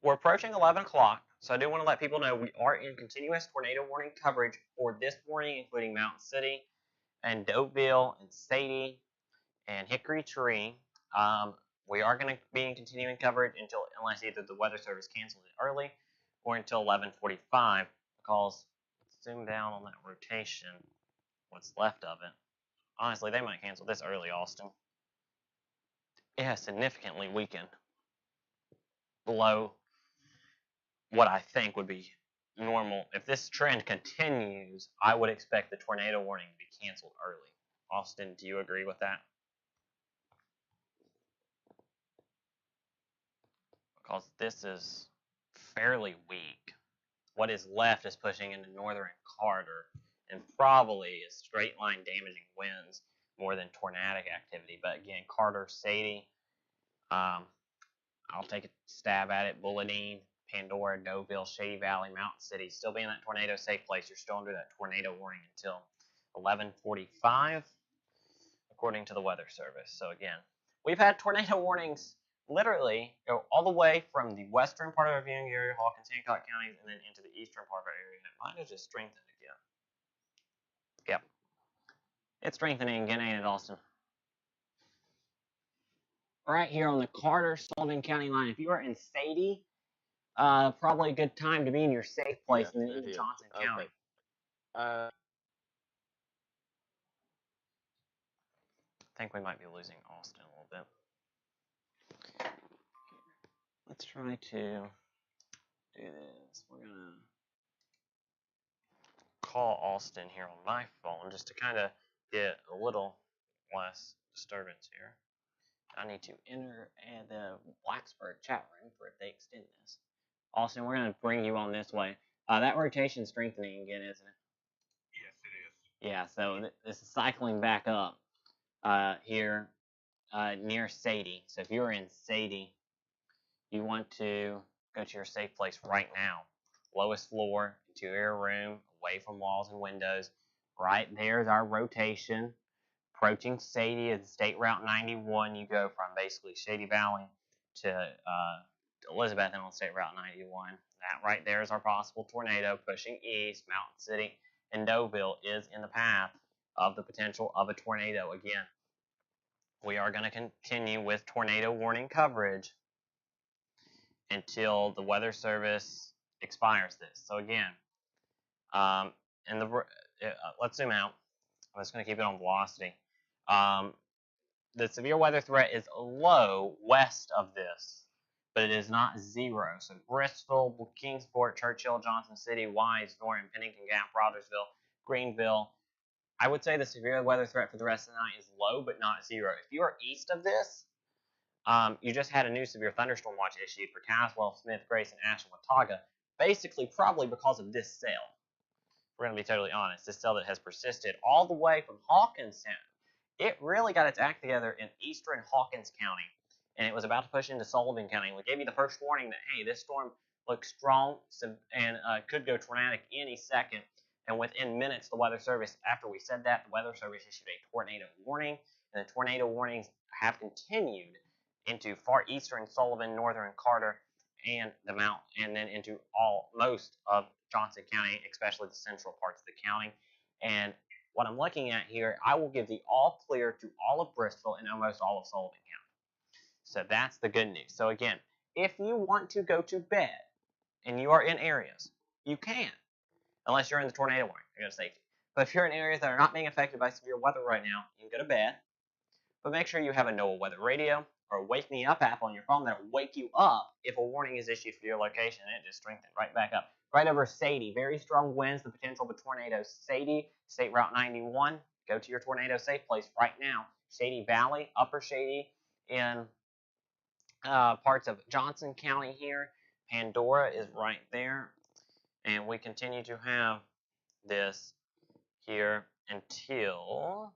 We're approaching 11 o'clock, so I do want to let people know we are in continuous tornado warning coverage for this morning, including Mountain City and Doveville and Sadie and Hickory Tree. We are going to be in continuing coverage unless either the Weather Service cancels it early or until 11:45, because zoom down on that rotation, what's left of it. Honestly, they might cancel this early, Austin. It has significantly weakened below what I think would be normal. If this trend continues, I would expect the tornado warning to be canceled early. Austin, do you agree with that? Because this is fairly weak. What is left is pushing into northern Carter and probably is straight line damaging winds more than tornadic activity. But again, Carter, Sadie, I'll take a stab at it. Bulladine, Pandora, Doveville, Shady Valley, Mountain City, still being that tornado safe place. You're still under that tornado warning until 11:45, according to the Weather Service. So again, we've had tornado warnings literally go all the way from the western part of our viewing area, Hawkins, Hancock counties, and then into the eastern part of our area. It might have just strengthened again. Yep. It's strengthening again, ain't it, Austin? Right here on the Carter-Sullivan County line. If you are in Sadie, probably a good time to be in your safe place in Johnson County. Okay. I think we might be losing Austin a little bit. let's try to do this. We're gonna call Austin here on my phone just to kind of get a little less disturbance here. I need to enter the Blacksburg chat room for if they extend this. Austin, we're gonna bring you on this way. That rotation strengthening again, isn't it? Yes, it is. Yeah. So this is cycling back up here near Sadie. So if you're in Sadie, you want to go to your safe place right now. Lowest floor, interior room, away from walls and windows. Right there's our rotation. Approaching Sadie is State Route 91. You go from basically Shady Valley to Elizabeth and on State Route 91. That right there is our possible tornado pushing east. Mountain City and Deauville is in the path of the potential of a tornado again. We are going to continue with tornado warning coverage until the Weather Service expires this. So again, and let's zoom out. I'm just going to keep it on velocity. The severe weather threat is low west of this, but it is not zero. So Bristol, Kingsport, Churchill, Johnson City, Wise, Norton, Pennington Gap, Rogersville, Greenville. I would say the severe weather threat for the rest of the night is low, but not zero. If you are east of this, you just had a new severe thunderstorm watch issued for Tazewell, Smith, Grayson, Ashland, Watauga, basically probably because of this cell. We're going to be totally honest. This cell that has persisted all the way from Hawkins County. It really got its act together in eastern Hawkins County, and it was about to push into Sullivan County. We gave you the first warning that, hey, this storm looks strong and could go tornadic any second. And within minutes, the Weather Service, after we said that, the Weather Service issued a tornado warning, and the tornado warnings have continued into far eastern Sullivan, northern Carter, and the Mount, and then into most of Johnson County, especially the central parts of the county. And what I'm looking at here, I will give the all clear to all of Bristol and almost all of Sullivan County. So that's the good news. So again, if you want to go to bed and you are in areas, you can, unless you're in the tornado warning, you go to safety. But if you're in areas that are not being affected by severe weather right now, you can go to bed. But make sure you have a NOAA weather radio or a Wake Me Up app on your phone that will wake you up if a warning is issued for your location, and it just strengthened right back up. Right over Sadie, very strong winds, the potential of a tornado. Sadie, State Route 91, go to your tornado safe place right now. Shady Valley, Upper Shady, in parts of Johnson County here. Pandora is right there. And we continue to have this here until,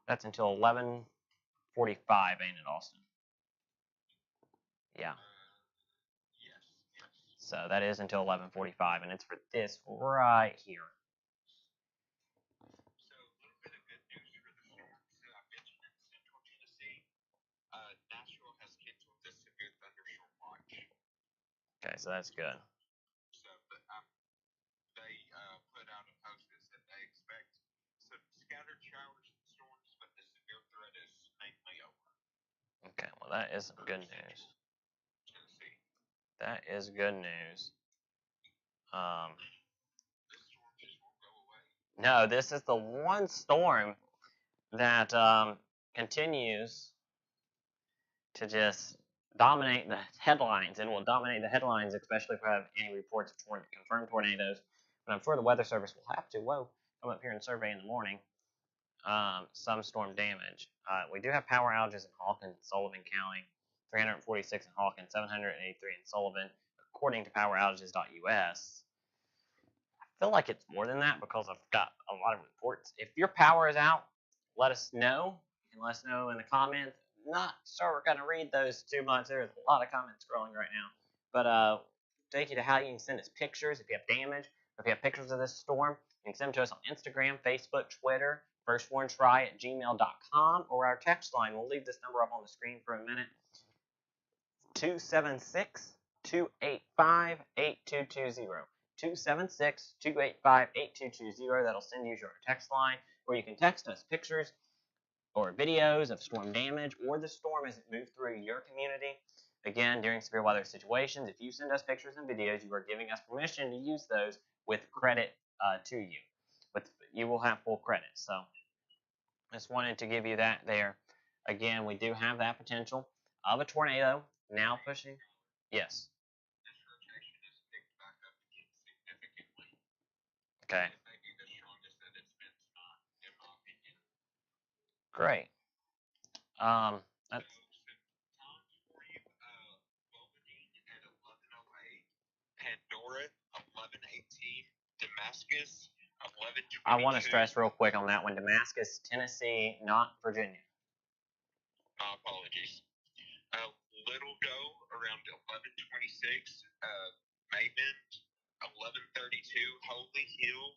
that's until 11:45, ain't it, Austin? Yeah. Yes. So that is until 11:45, and it's for this right here. So a little bit of good news for the storms that I mentioned in central Tennessee. Nashville has canceled the severe thunderstorm watch. Okay, so that's good. So, but they put out a post that said they expect some scattered showers and storms, but the severe threat is mainly over. Okay, well, that is some good news. Tennessee. That is good news. This storm just won't go away. No, this is the one storm that continues to just dominate the headlines, and will dominate the headlines, especially if we have any reports of confirmed tornadoes. But I'm sure the Weather Service will have to, come up here and survey in the morning some storm damage. We do have power outages in Hawkins, Sullivan County, 346 in Hawkins, 783 in Sullivan, according to poweroutages.us. I feel like it's more than that because I've got a lot of reports. If your power is out, let us know. You can let us know in the comments. Not sure we're going to read those too much. There's a lot of comments scrolling right now. But take you to how you can send us pictures if you have damage, or if you have pictures of this storm. You can send them to us on Instagram, Facebook, Twitter, firstwarntry@gmail.com, or our text line. We'll leave this number up on the screen for a minute. 276-285-8220. 276-285-8220. That'll send you to our text line, or you can text us pictures or videos of storm damage or the storm as it moved through your community. Again, during severe weather situations, if you send us pictures and videos, you are giving us permission to use those with credit to you. You will have full credit. So just wanted to give you that there. Again, we do have that potential of a tornado Now pushing? Yes. This rotation has picked back up again significantly. Okay. It may be the strongest that it's been tonight, in my opinion. Great. That's So, some times for you, Bobadine at 11:08, Pandora 11:18, Damascus 11:22. I want to stress real quick on that one. Damascus, Tennessee, not Virginia. My apologies. Little Doe around 11:26, Maybend 11:32, Holy Hill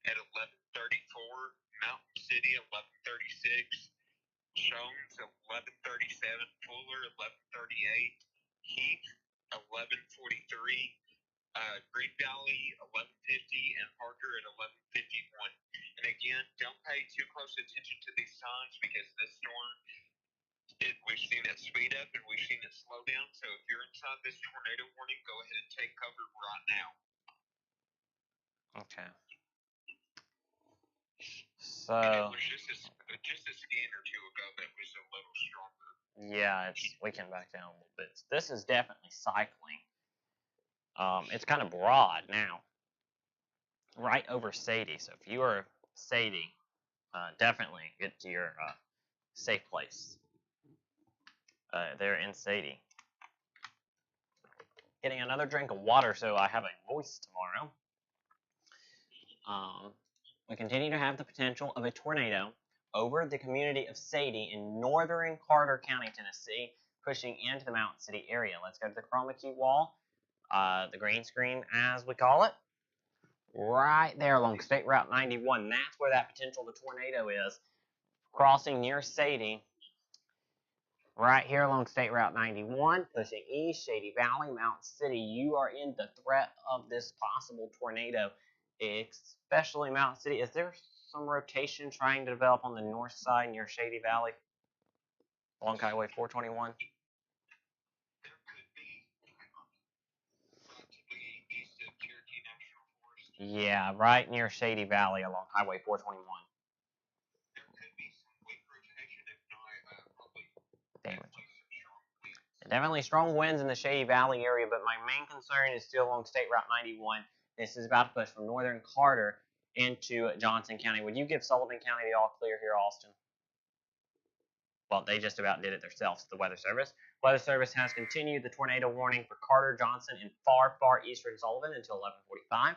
at 11:34, Mountain City 11:36, Jones 11:37, Fuller 11:38, Heath 11:43, Green Valley 11:50, and Parker at 11:51. And again, don't pay too close attention to these times because this storm, we've seen it speed up and we've seen it slow down. So if you're inside this tornado warning, go ahead and take cover right now. Okay. And it So was just a scan or two ago that was a little stronger. yeah, we can back down a little bit. This is definitely cycling. It's kind of broad now, right over Sadie. So if you are Sadie, definitely get to your safe place. There in Sadie. Getting another drink of water so I have a voice tomorrow. We continue to have the potential of a tornado over the community of Sadie in northern Carter County, Tennessee, pushing into the Mountain City area. Let's go to the chroma key wall, the green screen as we call it. Right there along State Route 91. That's where that potential of a tornado is. Crossing near Sadie. Right here along State Route 91, pushing east, Shady Valley, Mountain City. You are in the threat of this possible tornado, especially Mountain City. Is there some rotation trying to develop on the north side near Shady Valley along Highway 421? There could be practically east of Cherokee National Forest. Yeah, right near Shady Valley along Highway 421. There could be some weak rotation, if not probably Damage. definitely some strong winds. Definitely strong winds in the Shady Valley area, but my main concern is still along State Route 91. This is about to push from northern Carter into Johnson County. Would you give Sullivan County the all clear here, Austin? Well, they just about did it themselves, the Weather Service. Weather Service has continued the tornado warning for Carter, Johnson, and far eastern Sullivan until 11:45.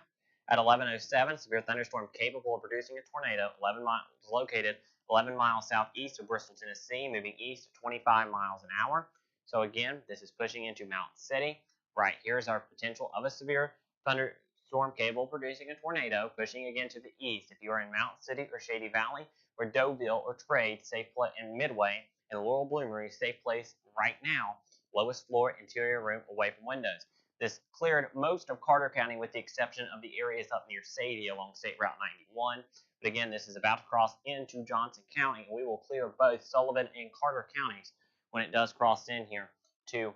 At 11:07, severe thunderstorm capable of producing a tornado, 11 miles located 11 miles southeast of Bristol, Tennessee, moving east at 25 miles an hour. So again, this is pushing into Mountain City. Right here is our potential of a severe thunderstorm capable of producing a tornado, pushing again to the east. If you are in Mountain City or Shady Valley, or Deauville or Trade, safe place, and Midway, and Laurel Bloomery, safe place right now, lowest floor, interior room, away from windows. This cleared most of Carter County with the exception of the areas up near Sadie along State Route 91. But again, this is about to cross into Johnson County, and we will clear both Sullivan and Carter counties when it does cross in here to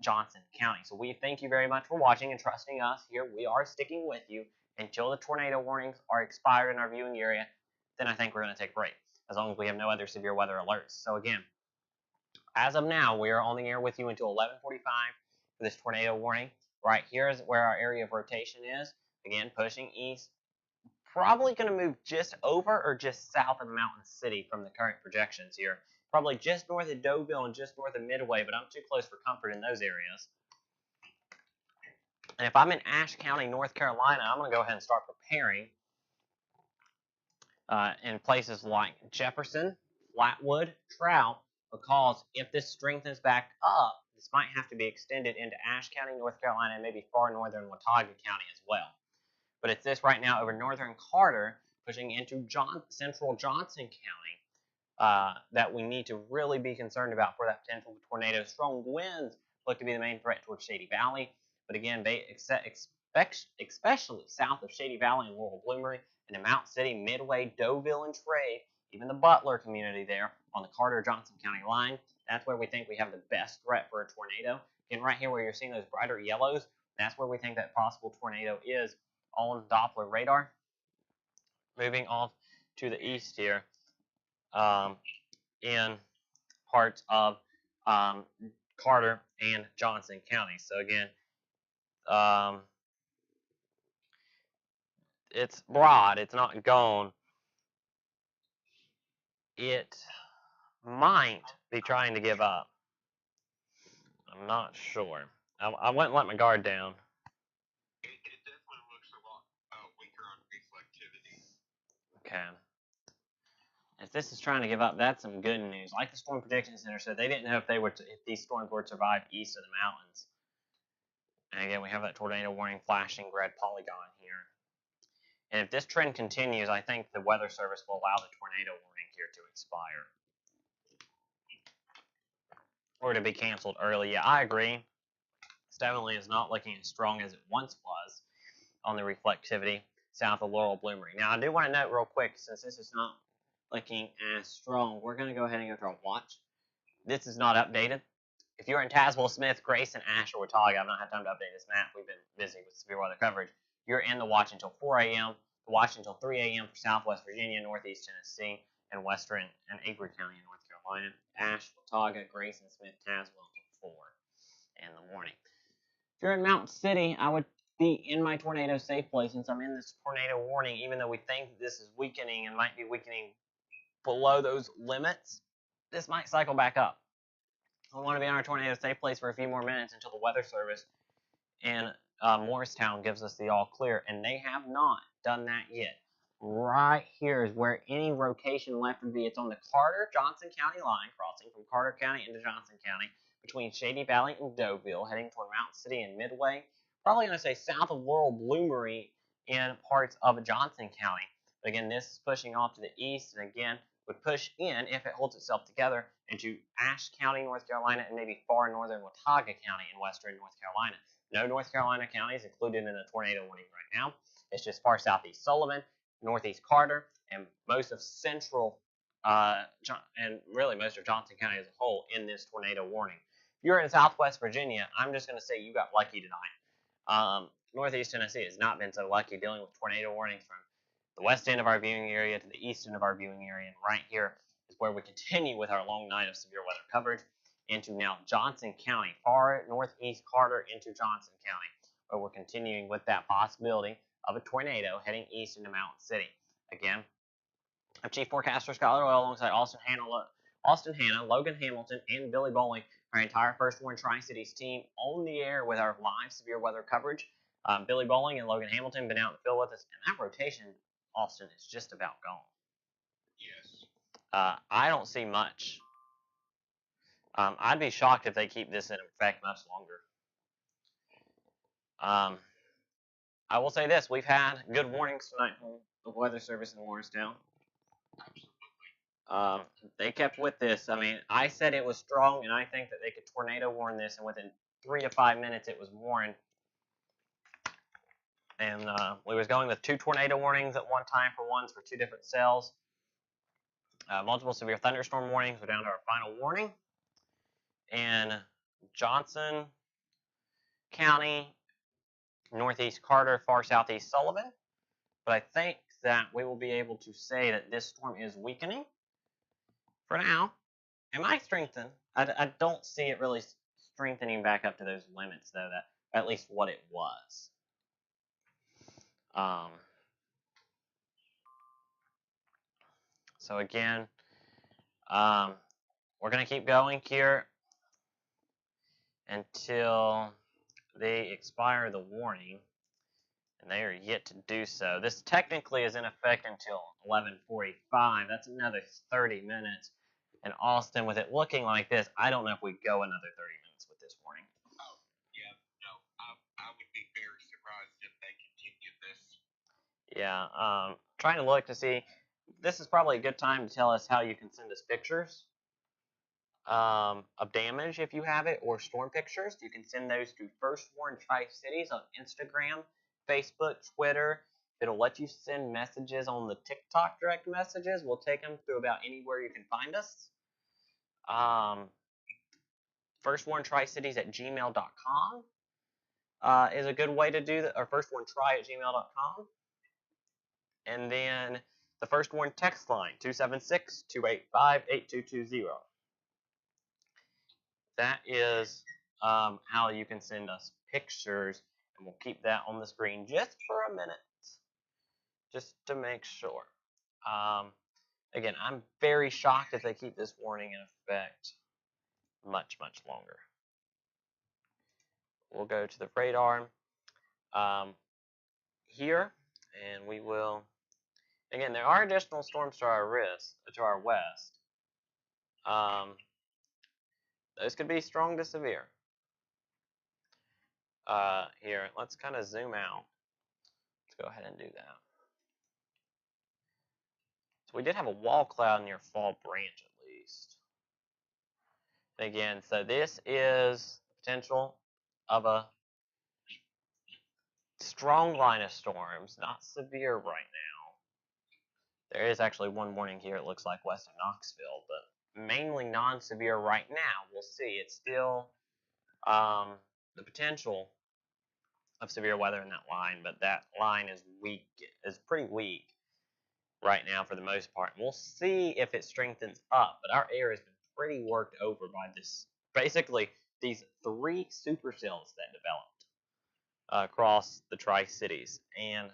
Johnson County. So we thank you very much for watching and trusting us here. We are sticking with you until the tornado warnings are expired in our viewing area. Then I think we're going to take a break, as long as we have no other severe weather alerts. So again, as of now, we are on the air with you until 11:45 for this tornado warning. Right here is where our area of rotation is. Again, pushing east. Probably going to move just over or just south of Mountain City from the current projections here. Probably just north of Deauville and just north of Midway, but I'm too close for comfort in those areas. And if I'm in Ashe County, North Carolina, I'm going to go ahead and start preparing in places like Jefferson, Flatwood, Trout, because if this strengthens back up, this might have to be extended into Ashe County, North Carolina, and maybe far northern Watauga County as well. But it's this right now over northern Carter, pushing into central Johnson County, that we need to really be concerned about for that potential for tornadoes. Strong winds look to be the main threat towards Shady Valley, but again, especially south of Shady Valley and Laurel Bloomery, and in Mountain City, Midway, Deauville, and Trade, even the Butler community there on the Carter-Johnson County line. That's where we think we have the best threat for a tornado. And right here where you're seeing those brighter yellows, that's where we think that possible tornado is on Doppler radar. Moving off to the east here, in parts of Carter, and Johnson counties. So again, it's broad. It's not gone. It might be trying to give up. I'm not sure. I wouldn't let my guard down. It definitely looks a lot weaker on reflectivity. Okay. If this is trying to give up, that's some good news. Like the Storm Prediction Center said, they didn't know if these storms would survive east of the mountains. And again, we have that tornado warning flashing red polygon here. And if this trend continues, I think the Weather Service will allow the tornado warning here to expire. Or to be canceled early. Yeah, I agree. This definitely is not looking as strong as it once was on the reflectivity south of Laurel Bloomery. Now, I do want to note real quick, since this is not looking as strong, we're going to go ahead and go to our watch. This is not updated. If you're in Tazewell, Smith, Grayson, Ash, or Watauga, I've not had time to update this map. We've been busy with severe weather coverage. You're in the watch until 4 a.m., the watch until 3 a.m. for Southwest Virginia, Northeast Tennessee, and Western and Avery County in North Carolina. Ash, Watauga, Grayson, Smith, Tazewell until 4 in the morning. If you're in Mountain City, I would be in my tornado safe place since I'm in this tornado warning, even though we think this is weakening and might be weakening below those limits. This might cycle back up. We want to be in our tornado safe place for a few more minutes until the Weather Service in Morristown gives us the all clear, and they have not done that yet. Right here is where any rotation left would be. It's on the Carter-Johnson County line, crossing from Carter County into Johnson County, between Shady Valley and Deauville, heading toward Mountain City and Midway. Probably going to say south of Laurel Bloomery in parts of Johnson County. But again, this is pushing off to the east, and again, would push in, if it holds itself together, into Ashe County, North Carolina, and maybe far northern Watauga County in western North Carolina. No North Carolina counties included in the tornado warning right now. It's just far southeast Sullivan, northeast Carter, and most of central, and really most of Johnson County as a whole in this tornado warning. If you're in Southwest Virginia, I'm just going to say you got lucky tonight. Northeast Tennessee has not been so lucky dealing with tornado warnings from the west end of our viewing area to the east end of our viewing area, and right here is where we continue with our long night of severe weather coverage into now Johnson County, far northeast Carter into Johnson County, where we're continuing with that possibility of a tornado heading east into Mountain City. Again, I'm Chief Forecaster Skylar Oil alongside Austin Hanna, Logan Hamilton, and Billy Bowling, our entire First Warn Tri-Cities team on the air with our live severe weather coverage. Billy Bowling and Logan Hamilton been out in the field with us, and that rotation, Austin, is just about gone. Yes. I don't see much. I'd be shocked if they keep this in effect much longer. I will say this: we've had good warnings tonight from the Weather Service in Morristown. They kept with this. I mean, I said it was strong, and I think that they could tornado warn this, and within 3 to 5 minutes, it was warned. And we was going with 2 tornado warnings at one time for two different cells. Multiple severe thunderstorm warnings. We're down to our final warning. And Johnson County, northeast Carter, far southeast Sullivan. But I think that we will be able to say that this storm is weakening for now. It might strengthen. I don't see it really strengthening back up to those limits, though, that at least what it was. So again, we're going to keep going here until they expire the warning, and they are yet to do so. This technically is in effect until 11:45. That's another 30 minutes. And Austin, with it looking like this, I don't know if we go another 30 minutes with this warning. Oh, yeah, no, I would be very surprised if they continue this. Yeah, trying to look to see. This is probably a good time to tell us how you can send us pictures of damage if you have it, or storm pictures. You can send those to First Warn Tri-Cities on Instagram, Facebook, Twitter. It'll let you send messages on the TikTok direct messages. We'll take them through about anywhere you can find us. First Warn Tri-Cities at gmail.com is a good way to do that, or firstwarntri at gmail.com. And then the First Warn text line, 276-285-8220. that is how you can send us pictures, and we'll keep that on the screen just for a minute, just to make sure. Again, I'm very shocked if they keep this warning in effect much, much longer. We'll go to the radar here, and we will. Again, there are additional storms to our west. Those could be strong to severe. Here, let's kind of zoom out. Let's go ahead and do that. So we did have a wall cloud near Fall Branch at least. And again, so this is potential of a strong line of storms, not severe right now. There is actually one warning here, it looks like west of Knoxville, but mainly non-severe right now. We'll see. It's still the potential of severe weather in that line, but that line is weak, is pretty weak right now for the most part. And we'll see if it strengthens up, but our air has been pretty worked over by this, basically these 3 supercells that developed across the Tri-Cities, and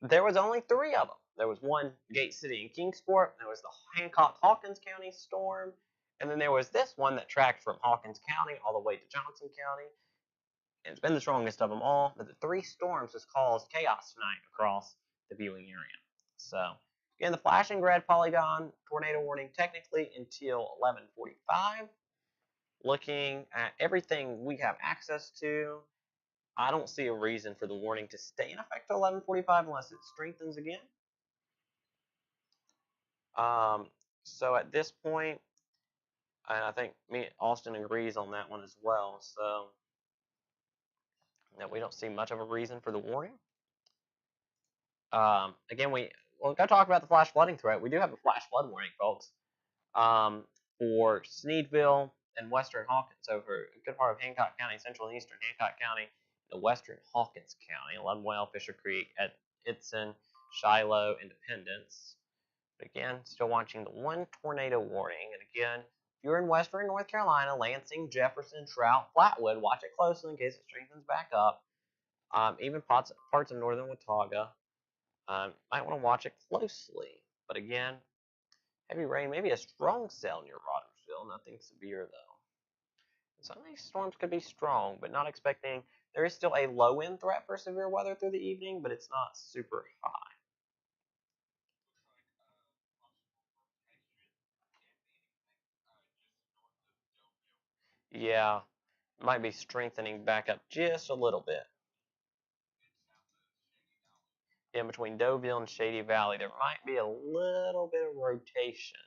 there was only 3 of them. There was one Gate City and Kingsport, there was the Hancock-Hawkins County storm, and then there was this one that tracked from Hawkins County all the way to Johnson County. And it's been the strongest of them all, but the 3 storms has caused chaos tonight across the viewing area. So, again, the flashing red polygon tornado warning technically until 11:45. Looking at everything we have access to, I don't see a reason for the warning to stay in effect till 11:45 unless it strengthens again. So at this point, and I think Austin agrees on that one as well, so that we don't see much of a reason for the warning. Again, we'll go talk about the flash flooding threat. We do have a flash flood warning, folks, for Sneedville and western Hawkins. So for a good part of Hancock County, central and eastern Hancock County, the western Hawkins County, Ludwell, Fisher Creek, at Itson, Shiloh, Independence. But again, still watching the 1 tornado warning. And again, if you're in western North Carolina, Lansing, Jefferson, Trout, Flatwood, watch it closely in case it strengthens back up. Even parts of northern Watauga. Might want to watch it closely. But again, heavy rain, maybe a strong cell near Rogersville. Nothing severe, though. Some of these storms could be strong, but not expecting. There is still a low-end threat for severe weather through the evening, but it's not super high. Yeah, might be strengthening back up just a little bit. In between Deauville and Shady Valley, there might be a little bit of rotation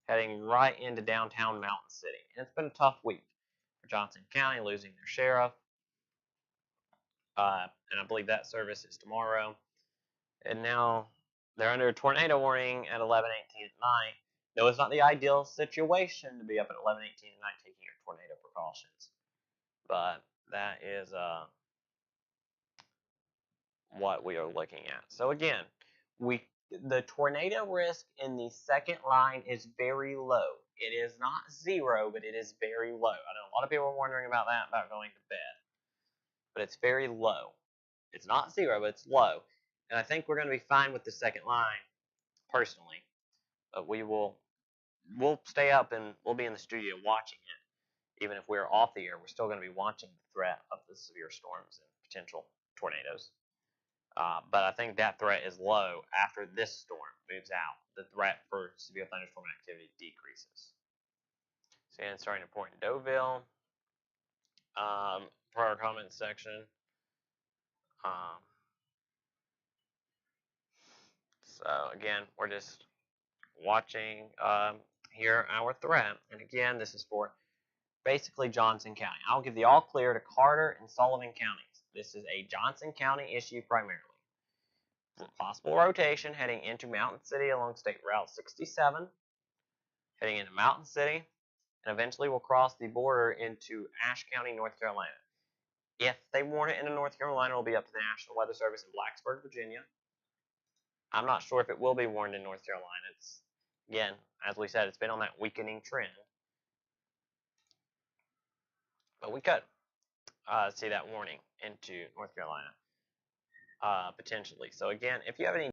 heading right into downtown Mountain City. And it's been a tough week for Johnson County, losing their sheriff. And I believe that service is tomorrow. And now they're under a tornado warning at 11:18 at night. No, it's not the ideal situation to be up at 11:18 at night taking your tornado precautions. But that is what we are looking at. So again, the tornado risk in the second line is very low. It is not 0, but it is very low. I know a lot of people are wondering about that, about going to bed. But it's very low. It's not 0, but it's low. And I think we're going to be fine with the second line, personally. But we'll stay up and we'll be in the studio watching it. Even if we're off the air, we're still going to be watching the threat of the severe storms and potential tornadoes. But I think that threat is low after this storm moves out. The threat for severe thunderstorm activity decreases. So again, starting to report in Deauville. For our comment section. So again, we're just watching here our threat. And again, this is for basically Johnson County. I'll give the all clear to Carter and Sullivan counties. This is a Johnson County issue primarily. Possible rotation heading into Mountain City along State Route 67, heading into Mountain City, and eventually we'll cross the border into Ashe County, North Carolina. If they warn it into North Carolina, it'll be up to the National Weather Service in Blacksburg, Virginia. I'm not sure if it will be warned in North Carolina. It's, again, as we said, it's been on that weakening trend. But we could see that warning into North Carolina potentially. So again, if you have any